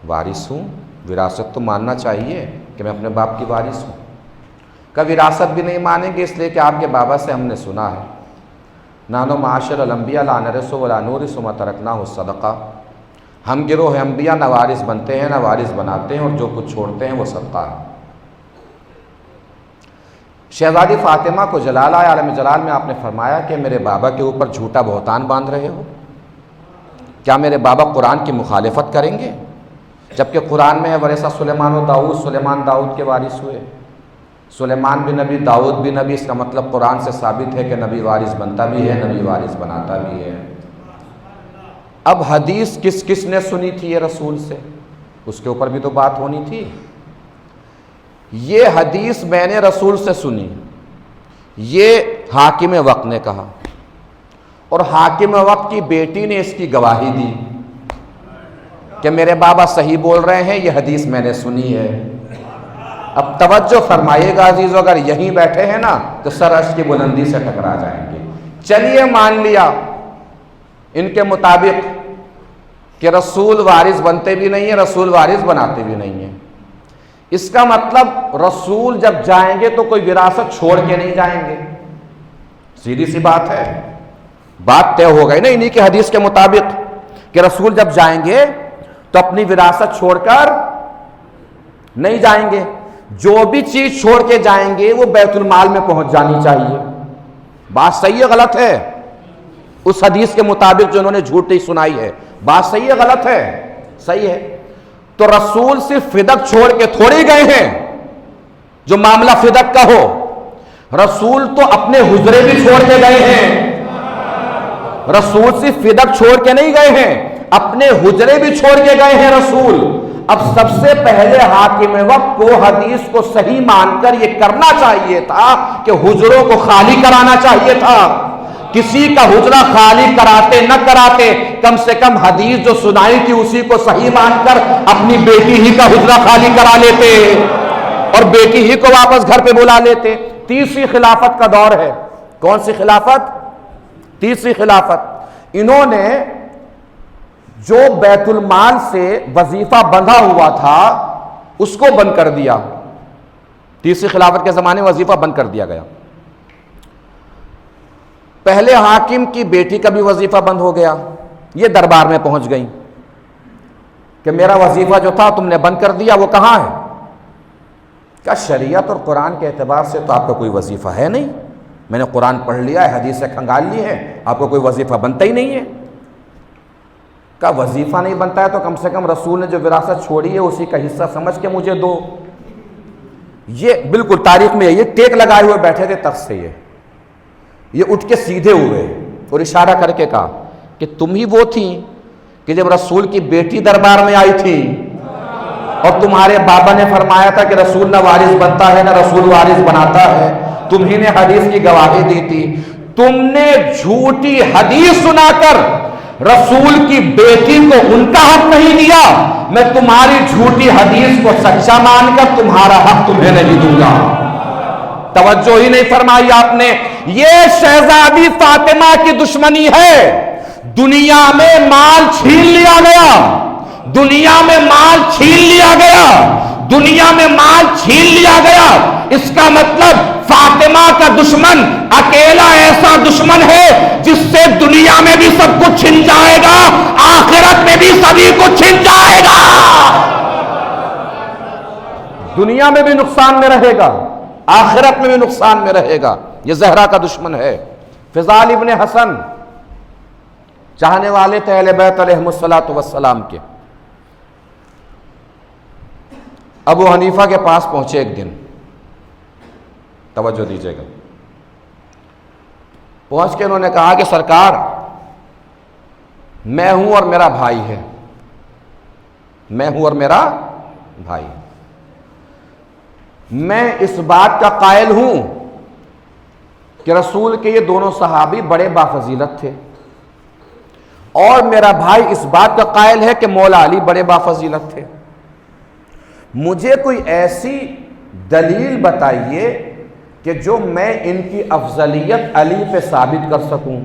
وارث ہوں، وراثت تو ماننا چاہیے کہ میں اپنے باپ کی وارث ہوں۔ کہ وراثت بھی نہیں مانیں گے اس لیے کہ آپ کے بابا سے ہم نے سنا ہے، نانو معاشر الانبیاء لا نرث ولا نورث ما ترکنا الصدقہ، ہم گروہ انبیاء نہ وارث بنتے ہیں نہ وارث بناتے ہیں، اور جو کچھ چھوڑتے ہیں وہ صدقہ ہے۔ شہزادی فاطمہ کو جلال آیا عالم جلال میں، آپ نے فرمایا کہ میرے بابا کے اوپر جھوٹا بہتان باندھ رہے ہو، کیا میرے بابا قرآن کی مخالفت کریں گے؟ جبکہ قرآن میں ہے ورثہ سلیمان و داؤد، سلیمان داؤد کے وارث ہوئے، سلیمان بھی نبی داؤد بھی نبی، اس کا مطلب قرآن سے ثابت ہے کہ نبی وارث بنتا بھی ہے نبی وارث بناتا بھی ہے۔ اب حدیث کس کس نے سنی تھی یہ رسول سے، اس کے اوپر بھی تو بات ہونی تھی۔ یہ حدیث میں نے رسول سے سنی، یہ حاکم وقت نے کہا، اور حاکم وقت کی بیٹی نے اس کی گواہی دی کہ میرے بابا صحیح بول رہے ہیں، یہ حدیث میں نے سنی ہے۔ اب توجہ فرمائیے گا عزیزو، اگر یہیں بیٹھے ہیں نا تو سر عرش کی بلندی سے ٹکرا جائیں گے۔ چلیے مان لیا ان کے مطابق کہ رسول وارث بنتے بھی نہیں ہیں، رسول وارث بناتے بھی نہیں ہیں، اس کا مطلب رسول جب جائیں گے تو کوئی وراثت چھوڑ کے نہیں جائیں گے، سیدھی سی بات ہے، بات طے ہو گئی نا انہی کے حدیث کے مطابق کہ رسول جب جائیں گے تو اپنی وراثت چھوڑ کر نہیں جائیں گے، جو بھی چیز چھوڑ کے جائیں گے وہ بیت المال میں پہنچ جانی چاہیے۔ بات صحیح ہے غلط ہے؟ اس حدیث کے مطابق جو انہوں نے جھوٹ نہیں سنائی ہے، بات صحیح ہے غلط ہے؟ صحیح ہے۔ تو رسول صرف فدق چھوڑ کے تھوڑی گئے ہیں جو معاملہ فدق کا ہو، رسول تو اپنے حجرے بھی چھوڑ کے گئے ہیں۔ رسول صرف فدق چھوڑ کے نہیں گئے ہیں، اپنے حجرے بھی چھوڑ کے گئے ہیں رسول۔ اب سب سے پہلے حاکم وقت کو حدیث کو صحیح مان کر یہ کرنا چاہیے تھا کہ حجروں کو خالی کرانا چاہیے تھا۔ کسی کا حجرہ خالی کراتے نہ کراتے، کم سے کم حدیث جو سنائی تھی اسی کو صحیح مان کر اپنی بیٹی ہی کا حجرہ خالی کرا لیتے اور بیٹی ہی کو واپس گھر پہ بلا لیتے۔ تیسری خلافت کا دور ہے۔ کون سی خلافت؟ تیسری خلافت۔ انہوں نے جو بیت المال سے وظیفہ بندھا ہوا تھا اس کو بند کر دیا۔ تیسری خلافت کے زمانے میں وظیفہ بند کر دیا گیا۔ پہلے حاکم کی بیٹی کا بھی وظیفہ بند ہو گیا، یہ دربار میں پہنچ گئی کہ میرا وظیفہ جو تھا تم نے بند کر دیا، وہ کہاں ہے؟ کیا شریعت اور قرآن کے اعتبار سے تو آپ کا کوئی وظیفہ ہے نہیں؟ میں نے قرآن پڑھ لیا ہے، حدیث سے کھنگال لی ہے، آپ کو کوئی وظیفہ بنتا ہی نہیں ہے۔ کا وظیفہ نہیں بنتا ہے تو کم سے کم رسول نے جو وراثت چھوڑی ہے اسی کا حصہ سمجھ کے مجھے دو۔ یہ بالکل تاریخ میں یہ ٹیک لگائے ہوئے بیٹھے تھے تخت سے، یہ اٹھ کے سیدھے ہوئے اور اشارہ کر کے کہا کہ تم ہی وہ تھی کہ جب رسول کی بیٹی دربار میں آئی تھی اور تمہارے بابا نے فرمایا تھا کہ رسول نہ وارث بنتا ہے نہ رسول وارث بناتا ہے، تم ہی نے حدیث کی گواہی دی تھی۔ تم نے جھوٹی حدیث سنا کر رسول کی بیٹی کو ان کا حق نہیں دیا، میں تمہاری جھوٹی حدیث کو سچا مان کر تمہارا حق تمہیں نہیں دوں گا۔ توجہ ہی نہیں فرمائی آپ نے۔ یہ شہزادی فاطمہ کی دشمنی ہے۔ دنیا میں مال چھین لیا گیا، دنیا میں مال چھین لیا گیا، دنیا میں مال چھین لیا گیا، اس کا مطلب فاطمہ کا دشمن اکیلا ایسا دشمن ہے جس سے دنیا میں بھی سب کچھ چھن جائے گا، آخرت میں بھی سبھی کچھ چھن جائے گا، دنیا میں بھی نقصان میں رہے گا، آخرت میں بھی نقصان میں رہے گا۔ یہ زہرا کا دشمن ہے۔ فضال ابن حسن چاہنے والے تھے اہل بیت علیہم الصلوۃ والسلام کے۔ ابو حنیفہ کے پاس پہنچے ایک دن، توجہ دیجیے گا، پہنچ کے انہوں نے کہا کہ سرکار میں ہوں اور میرا بھائی ہے، میں ہوں اور میرا بھائی، میں اس بات کا قائل ہوں کہ رسول کے یہ دونوں صحابی بڑے بافضیلت تھے، اور میرا بھائی اس بات کا قائل ہے کہ مولا علی بڑے بافضیلت تھے۔ مجھے کوئی ایسی دلیل بتائیے کہ جو میں ان کی افضلیت علی پہ ثابت کر سکوں۔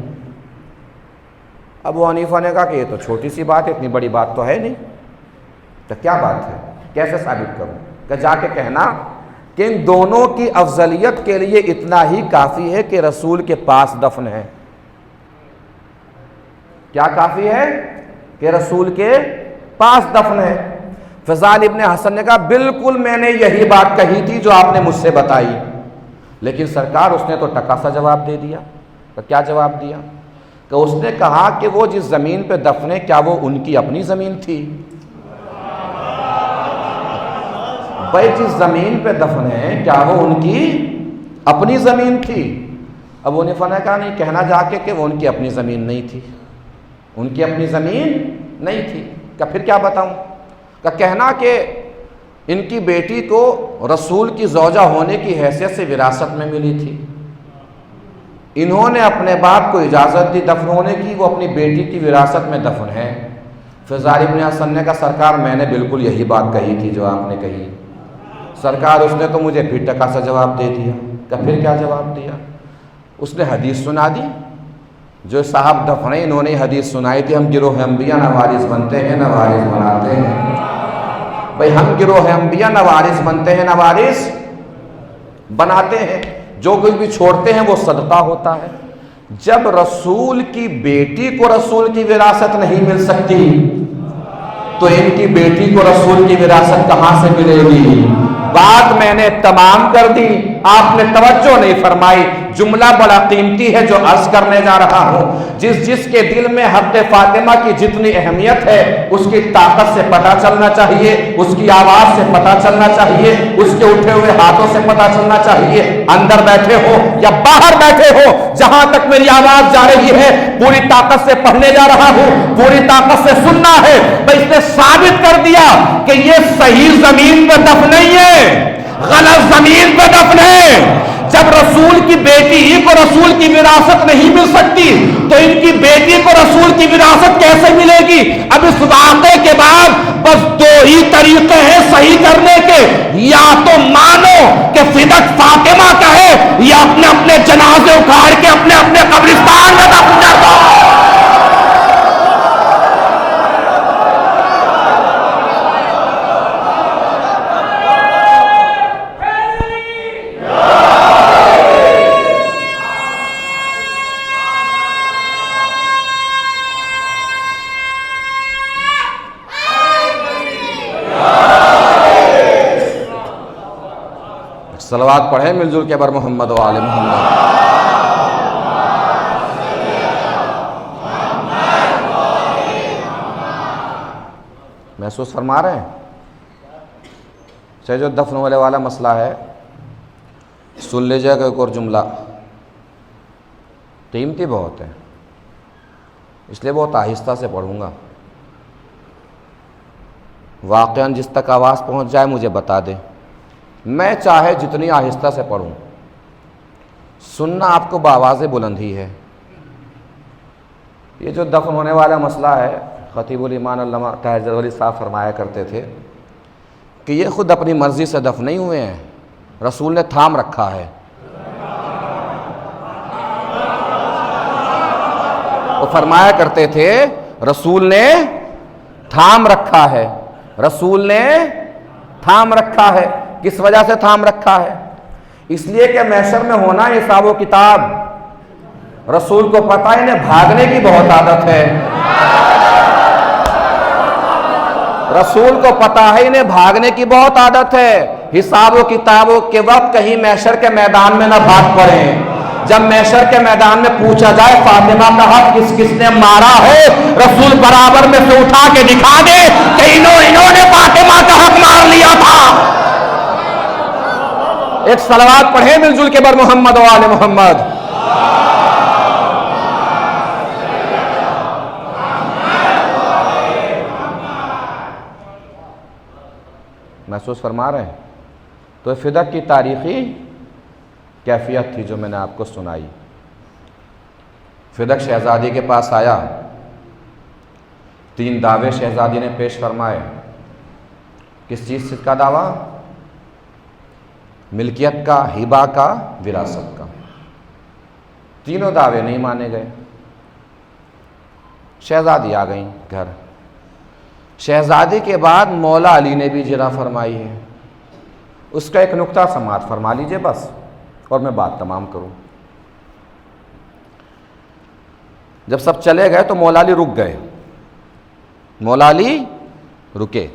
ابو حنیفہ نے کہا کہ یہ تو چھوٹی سی بات ہے، اتنی بڑی بات تو ہے نہیں، تو کیا بات ہے، کیسے ثابت کروں؟ کہ جا کے کہنا کہ ان دونوں کی افضلیت کے لیے اتنا ہی کافی ہے کہ رسول کے پاس دفن ہے۔ کیا کافی ہے؟ کہ رسول کے پاس دفن ہے۔ فضال ابن حسن نے کہا بالکل میں نے یہی بات کہی تھی جو آپ نے مجھ سے بتائی، لیکن سرکار اس نے تو ٹکا سا جواب دے دیا۔ تو کیا جواب دیا؟ کہ اس نے کہا کہ وہ جس زمین پہ دفن ہے کیا وہ ان کی اپنی زمین تھی؟ بھائی جس زمین پہ دفن ہے کیا وہ ان کی اپنی زمین تھی؟ ابو حنیفہ نے کہا نہیں، کہنا جا کے کہ وہ ان کی اپنی زمین نہیں تھی، ان کی اپنی زمین نہیں تھی۔ کہ پھر کیا بتاؤں؟ کہ کہنا کہ ان کی بیٹی کو رسول کی زوجہ ہونے کی حیثیت سے وراثت میں ملی تھی، انہوں نے اپنے باپ کو اجازت دی دفن ہونے کی، وہ اپنی بیٹی کی وراثت میں دفن ہے۔ فضال ابن حسن نے کہا سرکار میں نے بالکل یہی بات کہی تھی جو آپ نے کہی۔ سرکار اس نے تو مجھے پھر ٹکا سا جواب دے دیا۔ کہ پھر کیا جواب دیا؟ اس نے حدیث سنا دی، جو صاحب دفنے انہوں نے حدیث سنائی تھی، ہم گروہ انبیاء نہ وارث بنتے ہیں نہ وارث بناتے ہیں۔ بھئی ہم گروہ انبیاء نہ وارث بنتے ہیں نہ وارث بناتے ہیں، جو کچھ بھی چھوڑتے ہیں وہ صدقہ ہوتا ہے۔ جب رسول کی بیٹی کو رسول کی وراثت نہیں مل سکتی تو ان کی بیٹی کو رسول کی وراثت کہاں سے ملے گی؟ بات میں نے تمام کر دی، آپ نے توجہ نہیں فرمائی۔ جملہ بڑا قیمتی ہے جو عرض کرنے جا رہا ہوں۔ جس کے دل میں حق فاطمہ کی جتنی اہمیت ہے اس کی طاقت سے پتہ چلنا چاہیے، اس کی آواز سے پتہ چلنا چاہیے، اس کے اٹھے ہوئے ہاتھوں سے پتہ چلنا چاہیے۔ اندر بیٹھے ہو یا باہر بیٹھے ہو، جہاں تک میری آواز جا رہی ہے پوری طاقت سے پڑھنے جا رہا ہوں، پوری طاقت سے سننا ہے۔ میں اس نے ثابت کر دیا کہ یہ صحیح زمین پہ دفن نہیں ہے، غلط زمین پہ دفن ہے۔ جب رسول کی بیٹی کو رسول کی وراثت نہیں مل سکتی تو ان کی بیٹی کو رسول کی وراثت کیسے ملے گی؟ اب اس واقعے کے بعد بس دو ہی طریقے ہیں صحیح کرنے کے، یا تو مانو کہ فدق فاطمہ کا ہے یا اپنے اپنے جنازے اکھاڑ کے اپنے اپنے قبرستان میں دفن کر دو۔ صلوات پڑھیں مل جل کے بر محمد و آل محمد۔ محسوس فرما رہے ہیں؟ چاہے جو دفن ہونے والا مسئلہ ہے سن لیجیے گا ایک اور جملہ، قیمتی بہت ہے، اس لیے بہت آہستہ سے پڑھوں گا۔ واقعاً جس تک آواز پہنچ جائے مجھے بتا دے، میں چاہے جتنی آہستہ سے پڑھوں، سننا آپ کو بآواز بلند ہی ہے۔ یہ جو دفن ہونے والا مسئلہ ہے، خطیب الایمان علامہ طاہر جرولی صاحب فرمایا کرتے تھے کہ یہ خود اپنی مرضی سے دفن نہیں ہوئے ہیں، رسول نے تھام رکھا ہے۔ وہ فرمایا کرتے تھے رسول نے تھام رکھا ہے، رسول نے تھام رکھا ہے۔ کس وجہ سے تھام رکھا ہے؟ اس لیے کہ محشر میں ہونا حساب و کتاب۔ رسول کو پتہ ہے انہیں بھاگنے کی بہت عادت ہے، رسول کو پتہ ہے انہیں بھاگنے کی بہت عادت ہے۔ حساب و کتابوں کے وقت کہیں محشر کے میدان میں نہ بھاگ پڑیں۔ جب محشر کے میدان میں پوچھا جائے فاطمہ کا حق کس کس نے مارا ہے، رسول برابر میں سے اٹھا کے دکھا دے کہ انہوں نے فاطمہ کا حق مار لیا تھا۔ ایک صلوات پڑھیں مل جل کے بر محمد و آل محمد۔ محسوس فرما رہے ہیں؟ تو فدق کی تاریخی کیفیت تھی جو میں نے آپ کو سنائی۔ فدق شہزادی کے پاس آیا، 3 دعوے شہزادی نے پیش فرمائے۔ کس چیز کا دعویٰ؟ ملکیت کا، ہبہ کا، وراثت کا۔ تینوں دعوے نہیں مانے گئے۔ شہزادی آ گئیں گھر۔ شہزادی کے بعد مولا علی نے بھی جرا فرمائی ہے۔ اس کا ایک نقطہ سماعت فرما لیجئے بس، اور میں بات تمام کروں۔ جب سب چلے گئے تو مولا علی رک گئے، مولا علی رکے۔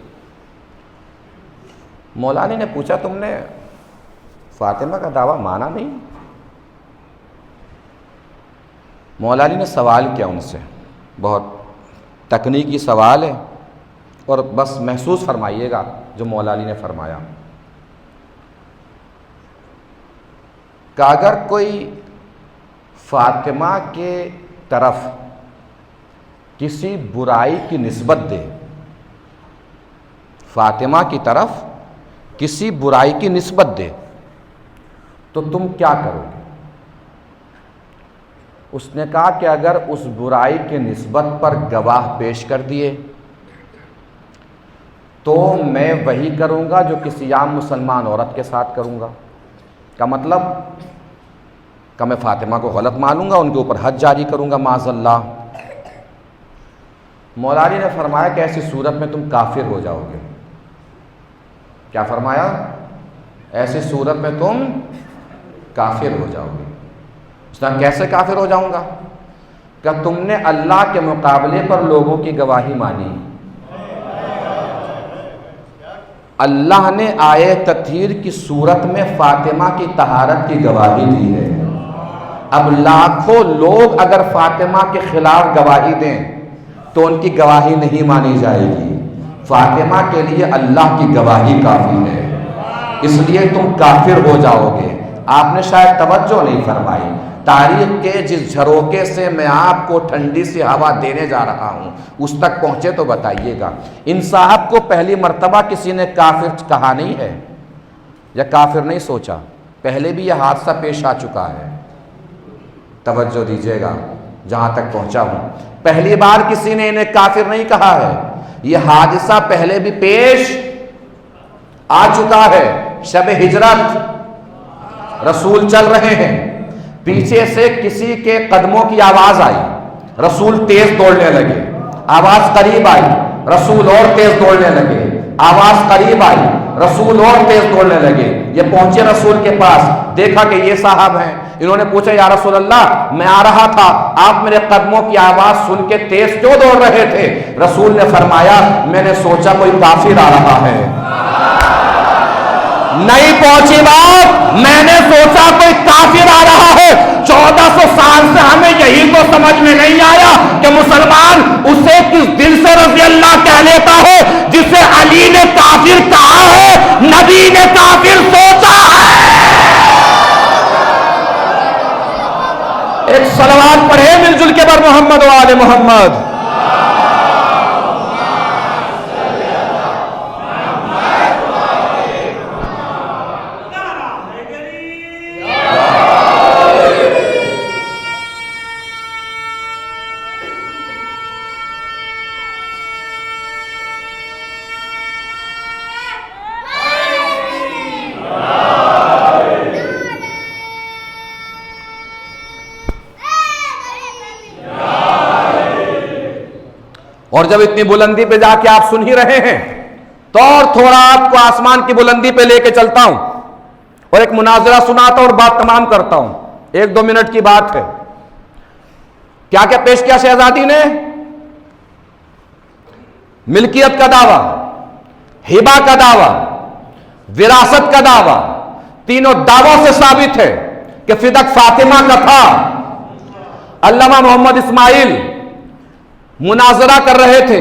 مولا علی نے پوچھا تم نے فاطمہ کا دعویٰ مانا نہیں؟ مولا علی نے سوال کیا ان سے، بہت تکنیکی سوال ہے، اور بس محسوس فرمائیے گا جو مولا علی نے فرمایا کہ اگر کوئی فاطمہ کے طرف کسی برائی کی نسبت دے، فاطمہ کی طرف کسی برائی کی نسبت دے تو تم کیا کرو گے؟ اس نے کہا کہ اگر اس برائی کی نسبت پر گواہ پیش کر دیے تو میں وہی کروں گا جو کسی عام مسلمان عورت کے ساتھ کروں گا۔ کا مطلب کہ میں فاطمہ کو غلط مانوں گا، ان کے اوپر حد جاری کروں گا معاذ اللہ۔ مولا علی نے فرمایا کہ ایسی صورت میں تم کافر ہو جاؤ گے۔ کیا فرمایا؟ ایسی صورت میں تم کافر ہو جاؤ گے۔ اس نے کیسے کافر ہو جاؤں گا؟ کہ تم نے اللہ کے مقابلے پر لوگوں کی گواہی مانی۔ اللہ نے آیے تطہیر کی صورت میں فاطمہ کی طہارت کی گواہی دی ہے۔ اب لاکھوں لوگ اگر فاطمہ کے خلاف گواہی دیں تو ان کی گواہی نہیں مانی جائے گی۔ فاطمہ کے لیے اللہ کی گواہی کافی ہے، اس لیے تم کافر ہو جاؤ گے۔ آپ نے شاید توجہ نہیں فرمائی، تاریخ کے جس جھروکے سے میں آپ کو ٹھنڈی سی ہوا دینے جا رہا ہوں اس تک پہنچے تو بتائیے گا۔ ان صاحب کو پہلی مرتبہ کسی نے کافر کہا نہیں ہے یا کافر نہیں سوچا، پہلے بھی یہ حادثہ پیش آ چکا ہے۔ توجہ دیجیے گا جہاں تک پہنچا ہوں، پہلی بار کسی نے انہیں کافر نہیں کہا ہے، یہ حادثہ پہلے بھی پیش آ چکا ہے۔ شب ہجرت، رسول چل رہے ہیں، پیچھے سے کسی کے قدموں کی آواز آئی، رسول تیز دوڑنے لگے، آواز قریب آئی، رسول اور تیز دوڑنے لگے، آواز قریب آئی، رسول اور تیز دوڑنے لگے۔ یہ پہنچے رسول کے پاس، دیکھا کہ یہ صاحب ہیں، انہوں نے پوچھا یا رسول اللہ میں آ رہا تھا، آپ میرے قدموں کی آواز سن کے تیز کیوں دوڑ رہے تھے؟ رسول نے فرمایا میں نے سوچا کوئی کافر آ رہا ہے۔ نہیں پہنچی بات، میں نے سوچا کوئی کافر آ رہا ہے۔ 1400 سال سے ہمیں یہی تو سمجھ میں نہیں آیا کہ مسلمان اسے کس دل سے رضی اللہ کہہ لیتا ہے جسے علی نے کافر کہا ہے، نبی نے کافر سوچا ہے۔ ایک صلوات پڑھے مل جل کے بر محمد و آل محمد۔ اور جب اتنی بلندی پہ جا کے آپ سن ہی رہے ہیں تو اور تھوڑا آپ کو آسمان کی بلندی پہ لے کے چلتا ہوں اور ایک مناظرہ سناتا ہوں اور بات تمام کرتا ہوں۔ 1-2 منٹ کی بات ہے۔ کیا کیا پیش کیا شہزادی نے؟ ملکیت کا دعویٰ، ہبہ کا دعویٰ، وراثت کا دعویٰ، تینوں دعووں سے ثابت ہے کہ فدق فاطمہ کا تھا۔ علامہ محمد اسماعیل مناظرہ کر رہے تھے،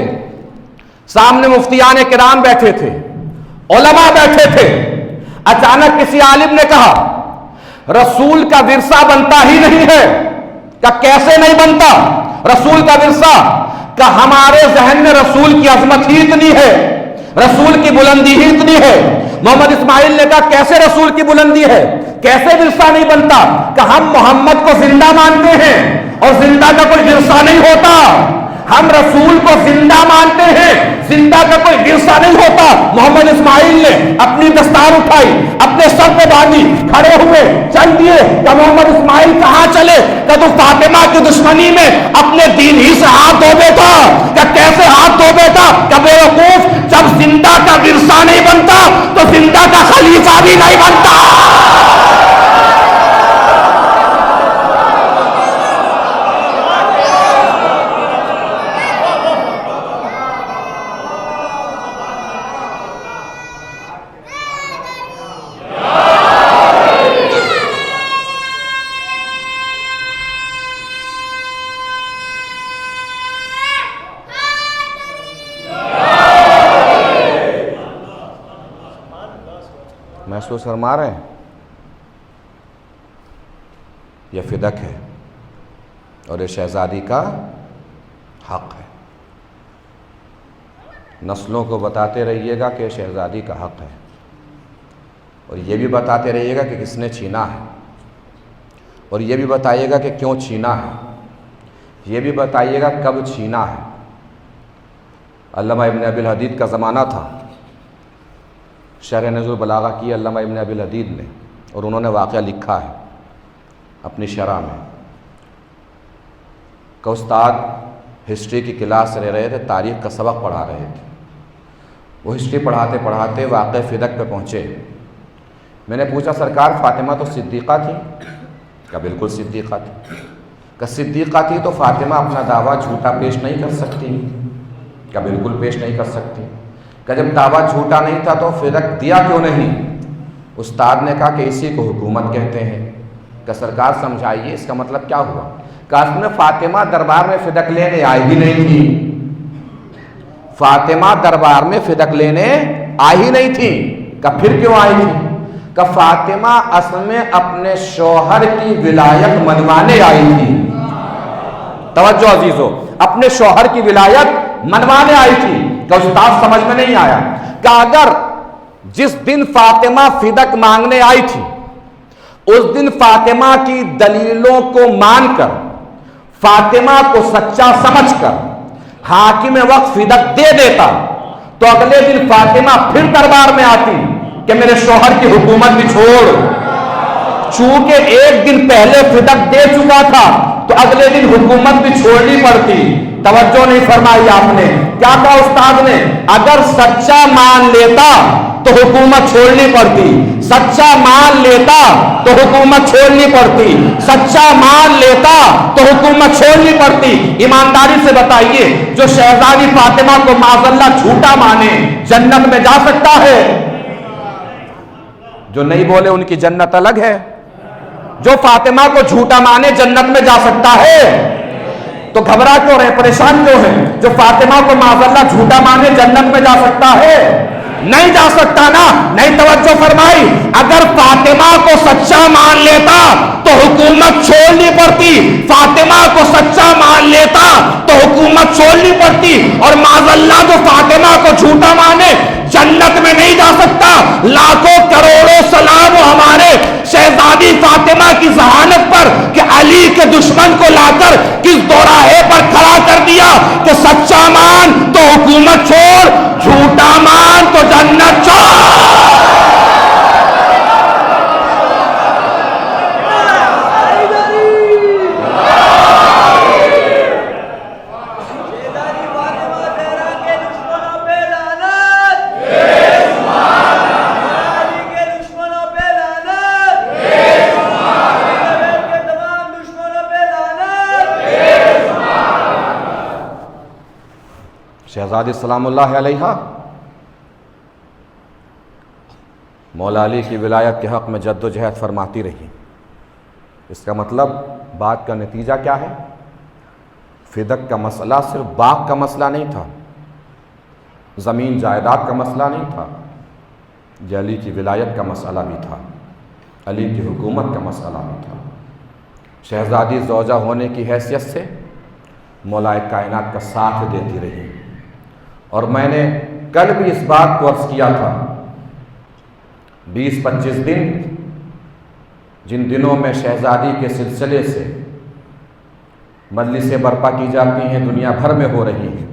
سامنے مفتیان کرام بیٹھے تھے، علماء بیٹھے تھے۔ اچانک کسی عالم نے کہا رسول کا ورثہ بنتا ہی نہیں ہے۔ کہ کیسے نہیں بنتا رسول کا ورثہ؟ کہ ہمارے ذہن میں رسول کی عظمت ہی اتنی ہے، رسول کی بلندی ہی اتنی ہے۔ محمد اسماعیل نے کہا کیسے رسول کی بلندی ہے، کیسے ورثہ نہیں بنتا؟ کہ ہم محمد کو زندہ مانتے ہیں اور زندہ کا کوئی ورثہ نہیں ہوتا۔ ہم رسول کو زندہ مانتے ہیں، زندہ کا کوئی ورثہ نہیں ہوتا۔ محمد اسماعیل نے اپنی دستار اٹھائی، اپنے سر پہ باندھی، کھڑے ہوئے، چل دیے۔ کہ محمد اسماعیل کہاں چلے؟ کہ تو فاطمہ کی دشمنی میں اپنے دین ہی سے ہاتھ دھو بیٹا۔ کہ کیسے ہاتھ دھو بیٹا؟ کہ بے وقوف، جب زندہ کا ورثہ نہیں بنتا تو زندہ کا خلیفہ بھی نہیں بنتا۔ محسوس فرما رہے ہیں؟ یہ فدق ہے اور یہ شہزادی کا حق ہے۔ نسلوں کو بتاتے رہیے گا کہ شہزادی کا حق ہے، اور یہ بھی بتاتے رہیے گا کہ کس نے چھینا ہے، اور یہ بھی بتائیے گا کہ کیوں چھینا ہے، یہ بھی بتائیے گا کب چھینا ہے۔ علامہ ابن ابی الحدید کا زمانہ تھا، شرح نظر البلاغہ کی علامہ ابن ابی الحدید نے، اور انہوں نے واقعہ لکھا ہے اپنی شرح میں کہ استاد ہسٹری کی کلاس لے رہے تھے، تاریخ کا سبق پڑھا رہے تھے، وہ ہسٹری پڑھاتے پڑھاتے واقعہ فدق پہ پہنچے۔ میں نے پوچھا سرکار فاطمہ تو صدیقہ تھی، کہا بالکل صدیقہ تھی۔ کہ صدیقہ تھی تو فاطمہ اپنا دعویٰ جھوٹا پیش نہیں کر سکتی؟ کہ بالکل پیش نہیں کر سکتی۔ کہ جب دعویٰ جھوٹا نہیں تھا تو فدق دیا کیوں نہیں؟ استاد نے کہا کہ اسی کو حکومت کہتے ہیں۔ کہ سرکار سمجھائیے اس کا مطلب کیا ہوا؟ کہ اصل میں فاطمہ دربار میں فدق لینے آئی ہی نہیں تھی۔ فاطمہ دربار میں فدق لینے آئی ہی نہیں تھی۔ کہ پھر کیوں آئی تھی؟ کہ فاطمہ اصل میں اپنے شوہر کی ولایت منوانے آئی تھی۔ توجہ عزیزو، اپنے شوہر کی ولایت منوانے آئی تھی۔ کہ استاد سمجھ میں نہیں آیا کہ اگر جس دن فاطمہ فدق مانگنے آئی تھی اس دن فاطمہ کی دلیلوں کو مان کر، فاطمہ کو سچا سمجھ کر حاکم وقت فدق دے دیتا تو اگلے دن فاطمہ پھر دربار میں آتی کہ میرے شوہر کی حکومت بھی چھوڑ۔ چونکہ ایک دن پہلے فدق دے چکا تھا تو اگلے دن حکومت بھی چھوڑنی پڑتی۔ توجہ نہیں فرمائی آپ نے۔ کیا کہا استاد نے؟ اگر سچا مان لیتا تو حکومت چھوڑنی پڑتی، سچا مان لیتا تو حکومت چھوڑنی پڑتی، سچا مان لیتا تو حکومت چھوڑنی پڑتی۔ ایمانداری سے بتائیے، جو شہزادی فاطمہ کو معاذ اللہ جھوٹا مانے جنت میں جا سکتا ہے؟ جو نہیں بولے ان کی جنت الگ ہے۔ جو فاطمہ کو جھوٹا مانے جنت میں جا سکتا ہے؟ تو گھبرا کیوں رہے، پریشان کیوں ہے؟ جو فاطمہ کو معاذ اللہ جھوٹا مانے جنت میں جا سکتا ہے؟ نہیں جا سکتا نا۔ نہیں توجہ فرمائی۔ اگر فاطمہ کو سچا مان لیتا تو حکومت چھوڑنی پڑتی، فاطمہ کو سچا مان لیتا تو حکومت چھوڑنی پڑتی، اور معاذ اللہ جو فاطمہ کو جھوٹا مانے جنت میں نہیں جا سکتا۔ لاکھوں کروڑوں سلام ہمارے شہزادی فاطمہ کی ذہانت پر کہ علی کے دشمن کو لا کر کس دوراہے پر کھڑا کر دیا کہ سچا مان تو حکومت چھوڑ، جھوٹا مان تو جنت چھوڑ۔ شہزادی سلام اللہ علیہ مولا علی کی ولایت کے حق میں جد و جہد فرماتی رہی۔ اس کا مطلب بات کا نتیجہ کیا ہے؟ فدق کا مسئلہ صرف باغ کا مسئلہ نہیں تھا، زمین جائیداد کا مسئلہ نہیں تھا، یہ علی کی ولایت کا مسئلہ بھی تھا، علی کی حکومت کا مسئلہ بھی تھا۔ شہزادی زوجہ ہونے کی حیثیت سے مولا کائنات کا ساتھ دیتی رہی۔ اور میں نے کل بھی اس بات کو عرض کیا تھا، 20-25 دن جن دنوں میں شہزادی کے سلسلے سے مجلسیں برپا کی جاتی ہیں دنیا بھر میں ہو رہی ہیں،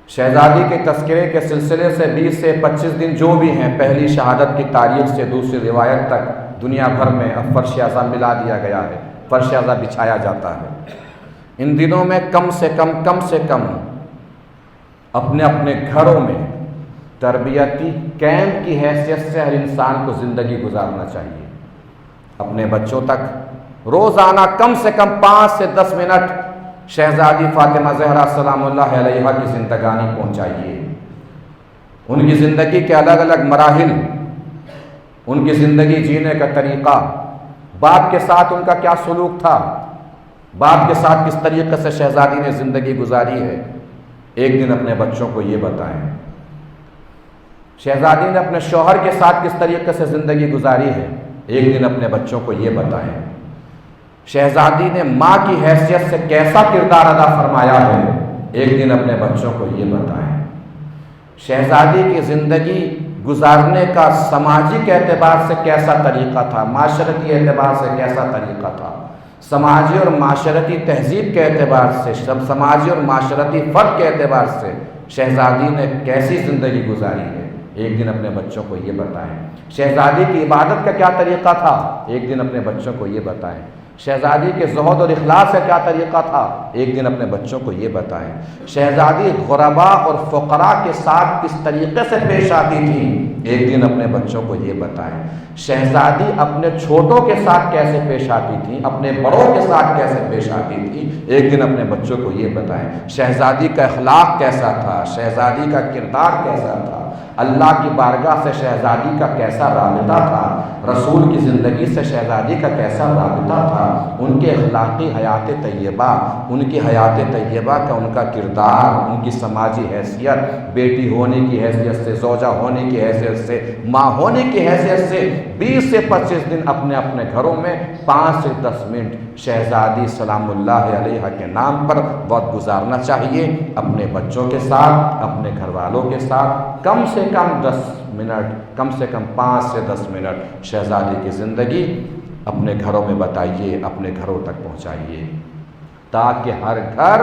شہزادی کے تذکرے کے سلسلے سے 20 سے 25 دن جو بھی ہیں، پہلی شہادت کی تاریخ سے دوسری روایت تک دنیا بھر میں اب فرش اعظم ملا دیا گیا ہے، فرش اعظم بچھایا جاتا ہے۔ ان دنوں میں کم سے کم اپنے اپنے گھروں میں تربیتی کیمپ کی حیثیت سے ہر انسان کو زندگی گزارنا چاہیے۔ اپنے بچوں تک روزانہ کم سے کم 5 سے 10 منٹ شہزادی فاطمہ زہرا سلام اللہ علیہا کی زندگانی پہنچائیے۔ ان کی زندگی کے الگ الگ مراحل، ان کی زندگی جینے کا طریقہ، باپ کے ساتھ ان کا کیا سلوک تھا، باپ کے ساتھ کس طریقے سے شہزادی نے زندگی گزاری ہے، ایک دن اپنے بچوں کو یہ بتائیں۔ شہزادی نے اپنے شوہر کے ساتھ کس طریقے سے زندگی گزاری ہے، ایک دن اپنے بچوں کو یہ بتائیں۔ شہزادی نے ماں کی حیثیت سے کیسا کردار ادا فرمایا ہے، ایک دن اپنے بچوں کو یہ بتائیں۔ شہزادی کی زندگی گزارنے کا سماجی اعتبار سے کیسا طریقہ تھا، معاشرتی اعتبار سے کیسا طریقہ تھا، سماجی اور معاشرتی تہذیب کے اعتبار سے، سماجی اور معاشرتی فرق کے اعتبار سے شہزادی نے کیسی زندگی گزاری ہے، ایک دن اپنے بچوں کو یہ بتائیں۔ شہزادی کی عبادت کا کیا طریقہ تھا، ایک دن اپنے بچوں کو یہ بتائیں۔ شہزادی کے زہد اور اخلاص کا کیا طریقہ تھا؟ ایک دن اپنے بچوں کو یہ بتائیں۔ شہزادی غربا اور فقراء کے ساتھ کس طریقے سے پیش آتی تھی، ایک دن اپنے بچوں کو یہ بتائیں۔ شہزادی اپنے چھوٹوں کے ساتھ کیسے پیش آتی تھی، اپنے بڑوں کے ساتھ کیسے پیش آتی تھی، ایک دن اپنے بچوں کو یہ بتائیں۔ شہزادی کا اخلاق کیسا تھا، شہزادی کا کردار کیسا تھا، اللہ کی بارگاہ سے شہزادی کا کیسا رابطہ تھا، رسول کی زندگی سے شہزادی کا کیسا رابطہ تھا، ان کے اخلاقی حیات طیبہ، ان کی حیات طیبہ کا ان کا کردار، ان کی سماجی حیثیت، بیٹی ہونے کی حیثیت سے، زوجہ ہونے کی حیثیت سے، ماں ہونے کی حیثیت سے 20 سے 25 دن اپنے اپنے گھروں میں 5 سے 10 منٹ شہزادی سلام اللہ علیہ کے نام پر وقت گزارنا چاہیے، اپنے بچوں کے ساتھ، اپنے گھر والوں کے ساتھ کم سے کم 10 منٹ، کم سے کم 5 سے 10 منٹ شہزادی کی زندگی اپنے گھروں میں بتائیے، اپنے گھروں تک پہنچائیے، تاکہ ہر گھر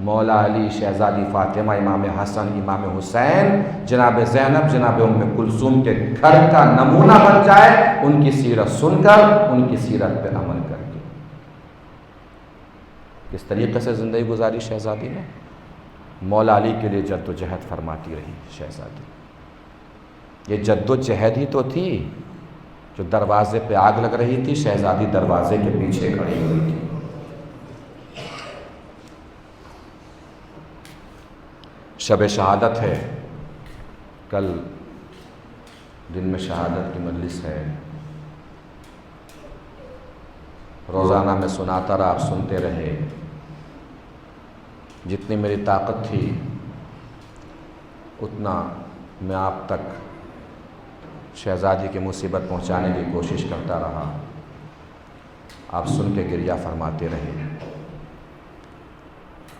مولا علی، شہزادی فاطمہ، امام حسن، امام حسین، جناب زینب، جناب ام کلثوم کے گھر کا نمونہ بن جائے، ان کی سیرت سن کر، ان کی سیرت پہ عمل کر کے۔ کس طریقے سے زندگی گزاری شہزادی نے؟ مولا علی کے لیے جد و جہد فرماتی رہی شہزادی۔ یہ جد و جہد ہی تو تھی جو دروازے پہ آگ لگ رہی تھی، شہزادی دروازے کے پیچھے کھڑی ہوئی تھی۔ شب شہادت ہے، کل دن میں شہادت کی مجلس ہے، روزانہ میں سناتا رہا، آپ سنتے رہے، جتنی میری طاقت تھی اتنا میں آپ تک شہزادی کی مصیبت پہنچانے کی کوشش کرتا رہا، آپ سن کے گریہ فرماتے رہے۔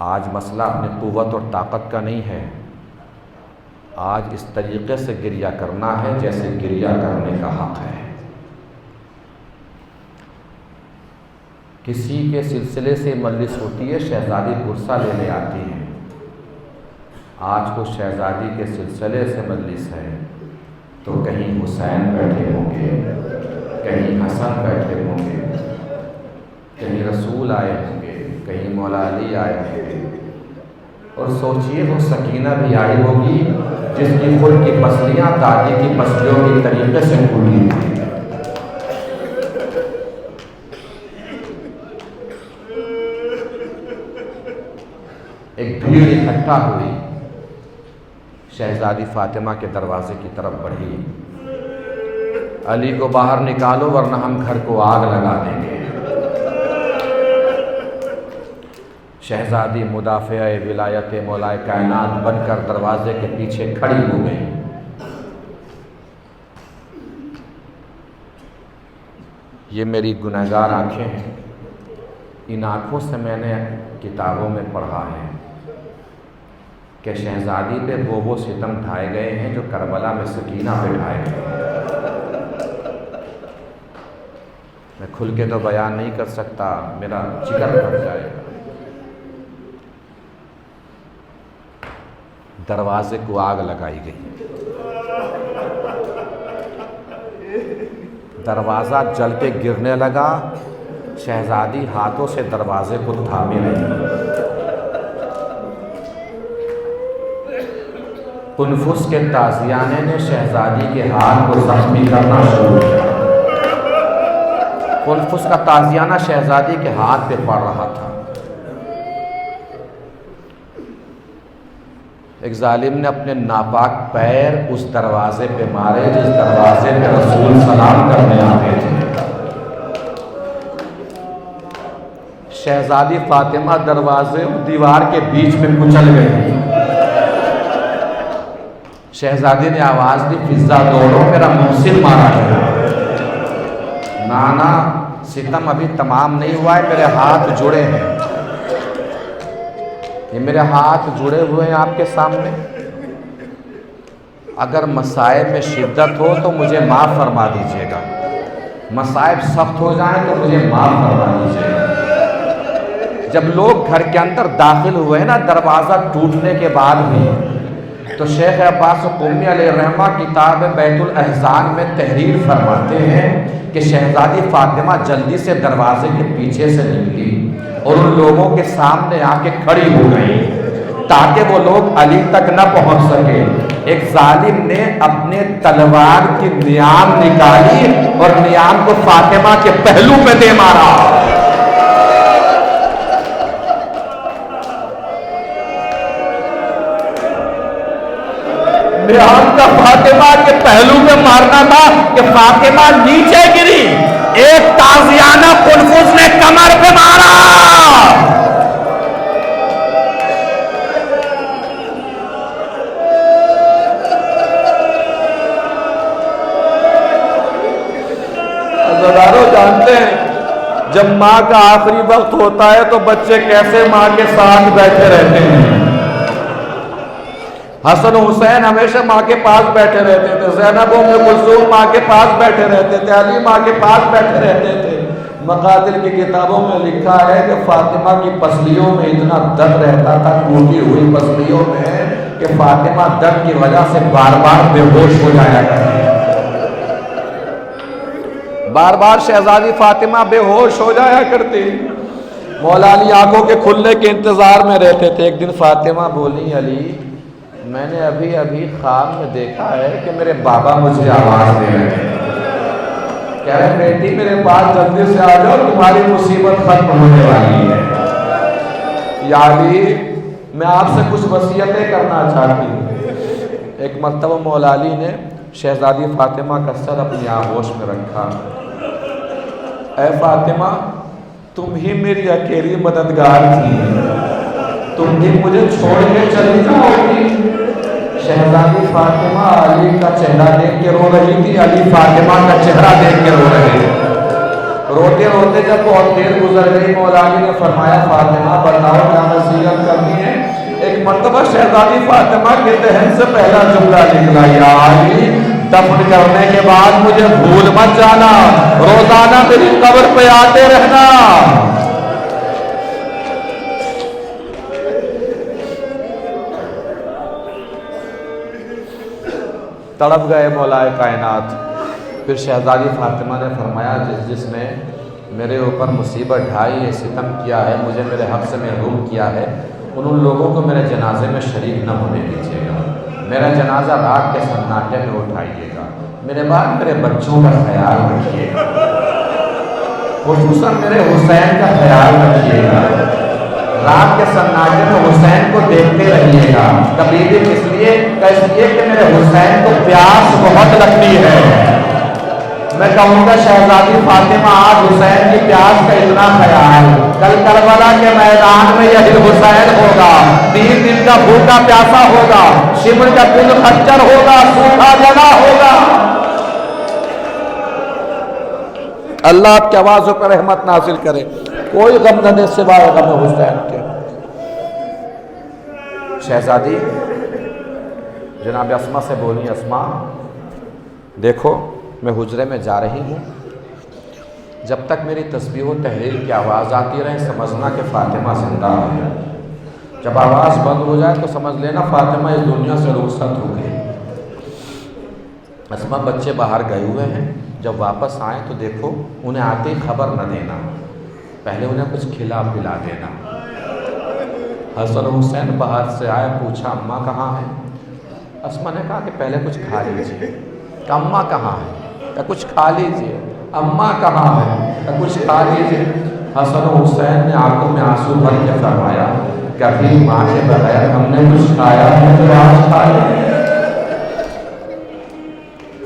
آج مسئلہ اپنی قوت اور طاقت کا نہیں ہے، آج اس طریقے سے گریہ کرنا ہے جیسے گریہ کرنے کا حق ہے۔ کسی کے سلسلے سے مجلس ہوتی ہے، شہزادی پرسہ لینے آتی ہے، آج کو شہزادی کے سلسلے سے مجلس ہے تو کہیں حسین بیٹھے ہوں گے، کہیں حسن بیٹھے ہوں گے، کہیں رسول آئے ہوں گے، کہیں مولا علی آئے ہوں گے، اور سوچیے وہ سکینہ بھی آئی ہوگی جس کی خود کی پسلیاں دادی کی پسلیوں کی طریقے سے ٹوٹی تھیں۔ ایک بھیڑ اکٹھا ہوئی، شہزادی فاطمہ کے دروازے کی طرف بڑھی، علی کو باہر نکالو ورنہ ہم گھر کو آگ لگا دیں گے۔ شہزادی مدافع ولایت مولا کائنات بن کر دروازے کے پیچھے کھڑی ہو گئی۔ یہ میری گنہگار آنکھیں ہیں، ان آنکھوں سے میں نے کتابوں میں پڑھا ہے کہ شہزادی پہ وہ ستم ڈھائے گئے ہیں جو کربلا میں سکینہ پہ ڈھائے گئے ہیں۔ میں کھل کے تو بیان نہیں کر سکتا، میرا جگر بھر جائے گا۔ دروازے کو آگ لگائی گئی، دروازہ جل کے گرنے لگا، شہزادی ہاتھوں سے دروازے کو تھامے رہی۔ قنفذ کے تازیانے نے شہزادی کے ہاتھ کو زخمی کرنا شروع کیا۔ قنفذ کا تازیانہ شہزادی کے ہاتھ پہ پڑ رہا تھا۔ ایک ظالم نے اپنے ناپاک پیر اس دروازے پہ مارے جس دروازے پہ رسول سلام کرنے آتے تھے۔ شہزادی فاطمہ دروازے اور دیوار کے بیچ میں کچل گئی۔ شہزادی نے آواز دی، فضا دوڑو، میرا محسن مارا گیا۔ نانا ستم ابھی تمام نہیں ہوا ہے، میرے ہاتھ جڑے ہیں، یہ میرے ہاتھ جڑے ہوئے ہیں آپ کے سامنے، اگر مصائب میں شدت ہو تو مجھے معاف فرما دیجیے گا، مصائب سخت ہو جائیں تو مجھے معاف فرما دیجیے گا۔ جب لوگ گھر کے اندر داخل ہوئے نا دروازہ ٹوٹنے کے بعد بھی، تو تو شیخ عباس قمی علیہ الرحمہ کتاب بیت الاحزان میں تحریر فرماتے ہیں کہ شہزادی فاطمہ جلدی سے دروازے کے پیچھے سے نکلی اور ان لوگوں کے سامنے آ کے کھڑی ہو گئی تاکہ وہ لوگ علی تک نہ پہنچ سکے۔ ایک ظالم نے اپنے تلوار کی نیام نکالی اور نیام کو فاطمہ کے پہلو پہ دے مارا۔ نیام کا فاطمہ کے پہلو پہ مارنا تھا کہ فاطمہ نیچے گری، ایک تازیانہ قنفذ نے کمر پہ مارا۔ جانتے ہیں جب ماں کا آخری وقت ہوتا ہے تو بچے کیسے ماں کے ساتھ بیٹھے رہتے ہیں۔ حسن حسین ہمیشہ ماں کے پاس بیٹھے رہتے تھے، زینب ام کلثوم ماں کے پاس بیٹھے رہتے تھے، علی ماں کے پاس بیٹھے رہتے تھے۔ مقاتل کی کتابوں میں لکھا ہے کہ فاطمہ کی پسلیوں میں اتنا درد رہتا تھا، ٹوٹی ہوئی پسلیوں میں، کہ فاطمہ درد کی وجہ سے بار بار بے ہوش ہو جایا کرتی، بار بار شہزادی فاطمہ بے ہوش ہو جایا کرتی۔ مولا علی آنکھوں کے کھلنے کے انتظار میں رہتے تھے۔ ایک دن فاطمہ بولی، علی میں نے ابھی ابھی خواب میں دیکھا ہے کہ میرے بابا مجھے آواز دے رہے ہیں، کہہ رہے بیٹی میرے پاس جلدی سے آ جاؤ، تمہاری مصیبت ختم ہونے والی ہے۔ یا علی میں آپ سے کچھ وصیتیں کرنا چاہتی ہوں۔ ایک مرتبہ مولا علی نے شہزادی فاطمہ کا سر اپنی آغوش میں رکھا۔ اے فاطمہ تم ہی میری اکیلی مددگار تھی، تم بھی مجھے چھوڑ کے چلی جاؤ گی۔ شہزادی فاطمہ علی کا چہرہ دیکھ کے رو رہی تھی، علی فاطمہ کا چہرہ دیکھ کے رو رہے تھے۔ روتے روتے جب بہت دیر گزر گئی، مولا علی نے فرمایا فاطمہ بتاؤ کیا نصیحت کرنی ہے؟ ایک مرتبہ شہزادی فاطمہ کے دہن سے پہلا جملہ نکلا، یا علی دفن کرنے کے بعد مجھے بھول مت جانا، روزانہ میری قبر پہ آتے رہنا۔ تڑپ گئے مولا کائنات۔ پھر شہزادی فاطمہ نے فرمایا جس نے میرے اوپر مصیبت ڈھائی ہے، ستم کیا ہے، مجھے میرے حق سے محروم کیا ہے، ان لوگوں کو میرے جنازے میں شریک نہ ہونے دیجیے گا، میرا جنازہ رات کے سناٹے میں اٹھائیے گا، میرے بعد میرے بچوں کا خیال رکھیے گا، خصوصاً میرے حسین کا خیال رکھیے گا، رات کے سناٹے میں حسین کو دیکھتے رہیے گا۔ کبھی بھی اس لیے کہ میرے حسین کو پیاس بہت لگتی ہے۔ میں کہوں گا شہزادی فاطمہ آج حسین کی پیاس کا اتنا خیال، کل کربلا کے میدان میں یہی حسین ہوگا، 3 دن کا بھوکا پیاسا ہوگا، شمر کا دل خچر ہوگا، سوکھا جلا ہوگا۔ اللہ آپ کی آوازوں پر رحمت نازل کرے، کوئی غم نہ دے سوائے غم حسین کے۔ شہزادی جناب اسما سے بولی، اسما دیکھو میں حجرے میں جا رہی ہوں، جب تک میری تسبیح و تحلیل کی آواز آتی رہے سمجھنا کہ فاطمہ زندہ ہے، جب آواز بند ہو جائے تو سمجھ لینا فاطمہ اس دنیا سے رخصت ہو گئی۔ اسما بچے باہر گئے ہوئے ہیں، جب واپس آئیں تو دیکھو انہیں آتے ہی خبر نہ دینا، پہلے انہیں کچھ کھلا پلا دینا۔ حسن حسین باہر سے آئے، پوچھا اماں کہاں ہیں؟ اسما نے کہا کہ پہلے کچھ کھا لیجیے۔ کہ اماں کہاں ہے؟ کہ کچھ کھا لیجیے۔ اماں کہاں ہے؟ کہ کچھ کھا لیجیے۔ حسن حسین نے آنکھوں میں آنسو بھر کے فرمایا کہ ابھی ماں کے بغیر ہم نے کچھ کھایا ہے تو آج کھا لیں۔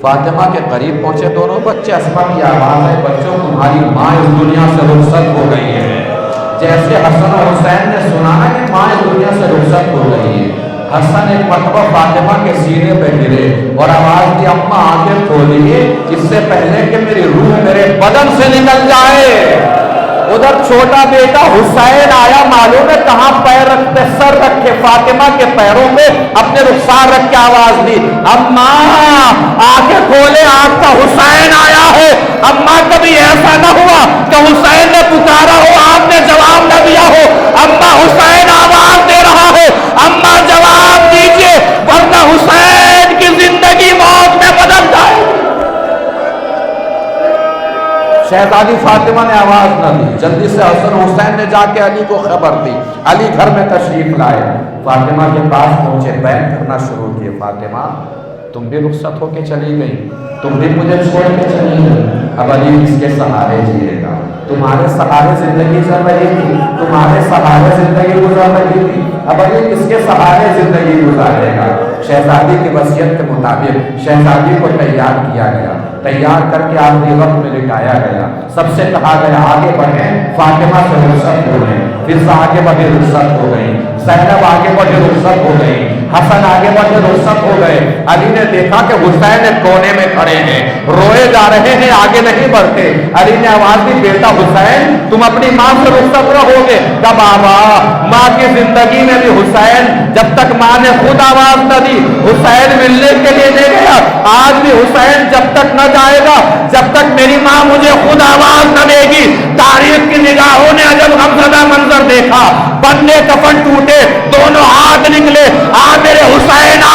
فاطمہ کے قریب پہنچے دونوں بچے، اسما کی آواز ہے بچوں تمہاری ماں اس دنیا سے رخصت ہو گئی ہے۔ جیسے حسن حسین نے سنا کہ ماں اس دنیا سے رخصت ہو گئی ہے، حسن ایک مرتبہ فاطمہ کے سینے پہ گرے اور آواز دی اماں آنکھیں کھولیے اس سے پہلے کہ میری روح میرے بدن سے نکل جائے۔ ادھر چھوٹا بیٹا حسین آیا، معلوم ہے کہاں پیر رکھتے، سر رکھے فاطمہ کے پیروں میں اپنے رخسار رکھ کے آواز دی اماں آنکھیں کھولے، آنکھ کا حسین آیا ہے۔ اماں کبھی ایسا نہ ہوا کہ حسین نے پکارا ہو آپ نے جواب نہ دیا ہو، اماں حسین آواز دے رہا ہے، اماں جواب دیجئے ورنہ شہزادی فاطمہ نے آواز نہ دی، جلدی سے حسن حسین نے جا کے علی کو خبر دی، علی گھر میں تشریف لائے، فاطمہ کے پاس پہنچے، بیان کرنا شروع کیے، فاطمہ تم بھی رخصت ہو کے چلی گئی، تم بھی مجھے چھوڑ کے چلی گئی، اب علی کس کے سہارے جیے گا؟ تمہارے سہارے زندگی چل رہی تھی، تمہارے سہارے زندگی گزر رہی تھی، اب علی کس کے سہارے زندگی گزارے گا؟ شہزادی کی وصیت کے مطابق شہزادی کو تیار کیا گیا، تیار کر کے آخری وقت میں لٹایا گیا، سب سے کہا گیا آگے بڑھیں، فاطمہ سے رخصت ہو گئی، پھر سے آگے بڑھے رخصت ہو گئی، زینب آگے بڑھے رخصت ہو گئی، حسن آگے بڑھے رخصت ہو گئے، علی نے دیکھا کہ حسین ایک کونے میں کھڑے ہیں، روئے جا رہے ہیں، آگے نہیں بڑھتے، علی نے آواز دی بیٹا حسین تم اپنی ماں سے رخصت رہو گے؟ کب بابا ماں کی زندگی میں بھی حسین جب تک ماں نے خود آواز نہ دی حسین ملنے کے لیے نہیں گیا، آج بھی حسین جب تک نہ جائے گا جب تک میری ماں مجھے خود آواز نہ دے گی۔ تاریخ کی نگاہوں نے عجب غمزدہ منظر دیکھا، بندے کفن ٹوٹے، دونوں ہاتھ نکلے، آ میرے حسین آ،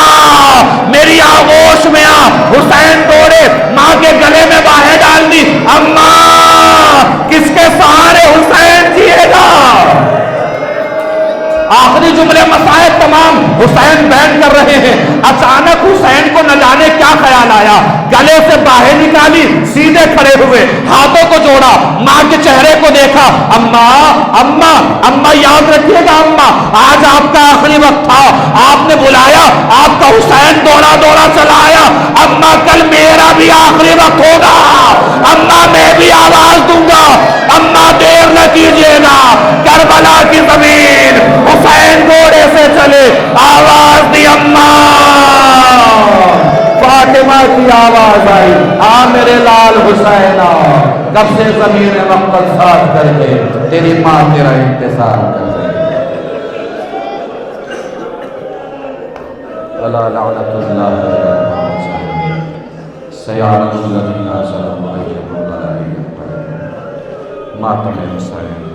میری آغوش میں آ، حسین دوڑے، ماں کے گلے میں باہیں ڈال دی، اماں کس کے سہارے حسین جیے گا؟ آخری جملے مسائل تمام حسین بیان کر رہے ہیں، اچانک حسین کو نہ جانے کیا خیال آیا، گلے سے باہیں نکالی، سیدھے کھڑے ہوئے، ہاتھوں کو جوڑا، ماں کے چہرے کو دیکھا، اماں اماں اماں یاد رکھیے گا اماں آج آپ کا آخری وقت تھا، آپ نے بلایا، آپ کا حسین دوڑا دوڑا چلا آیا، اماں کل میرا بھی آخری وقت ہوگا، اماں میں بھی آواز دوں گا، اماں دیر نہ کیجیے گا، کربلا کی زمین حسین گھوڑے سے چلے، آواز دی اماں، فاطمہ کی آواز آئی، آ میرے لال حسین آ، کب سے زمین مقتل ساتھ کر کے تیری ماں تیرا انتظار کر رہی ولا لعنت اللہ سیارت الذین ظلموا ماتم حسین۔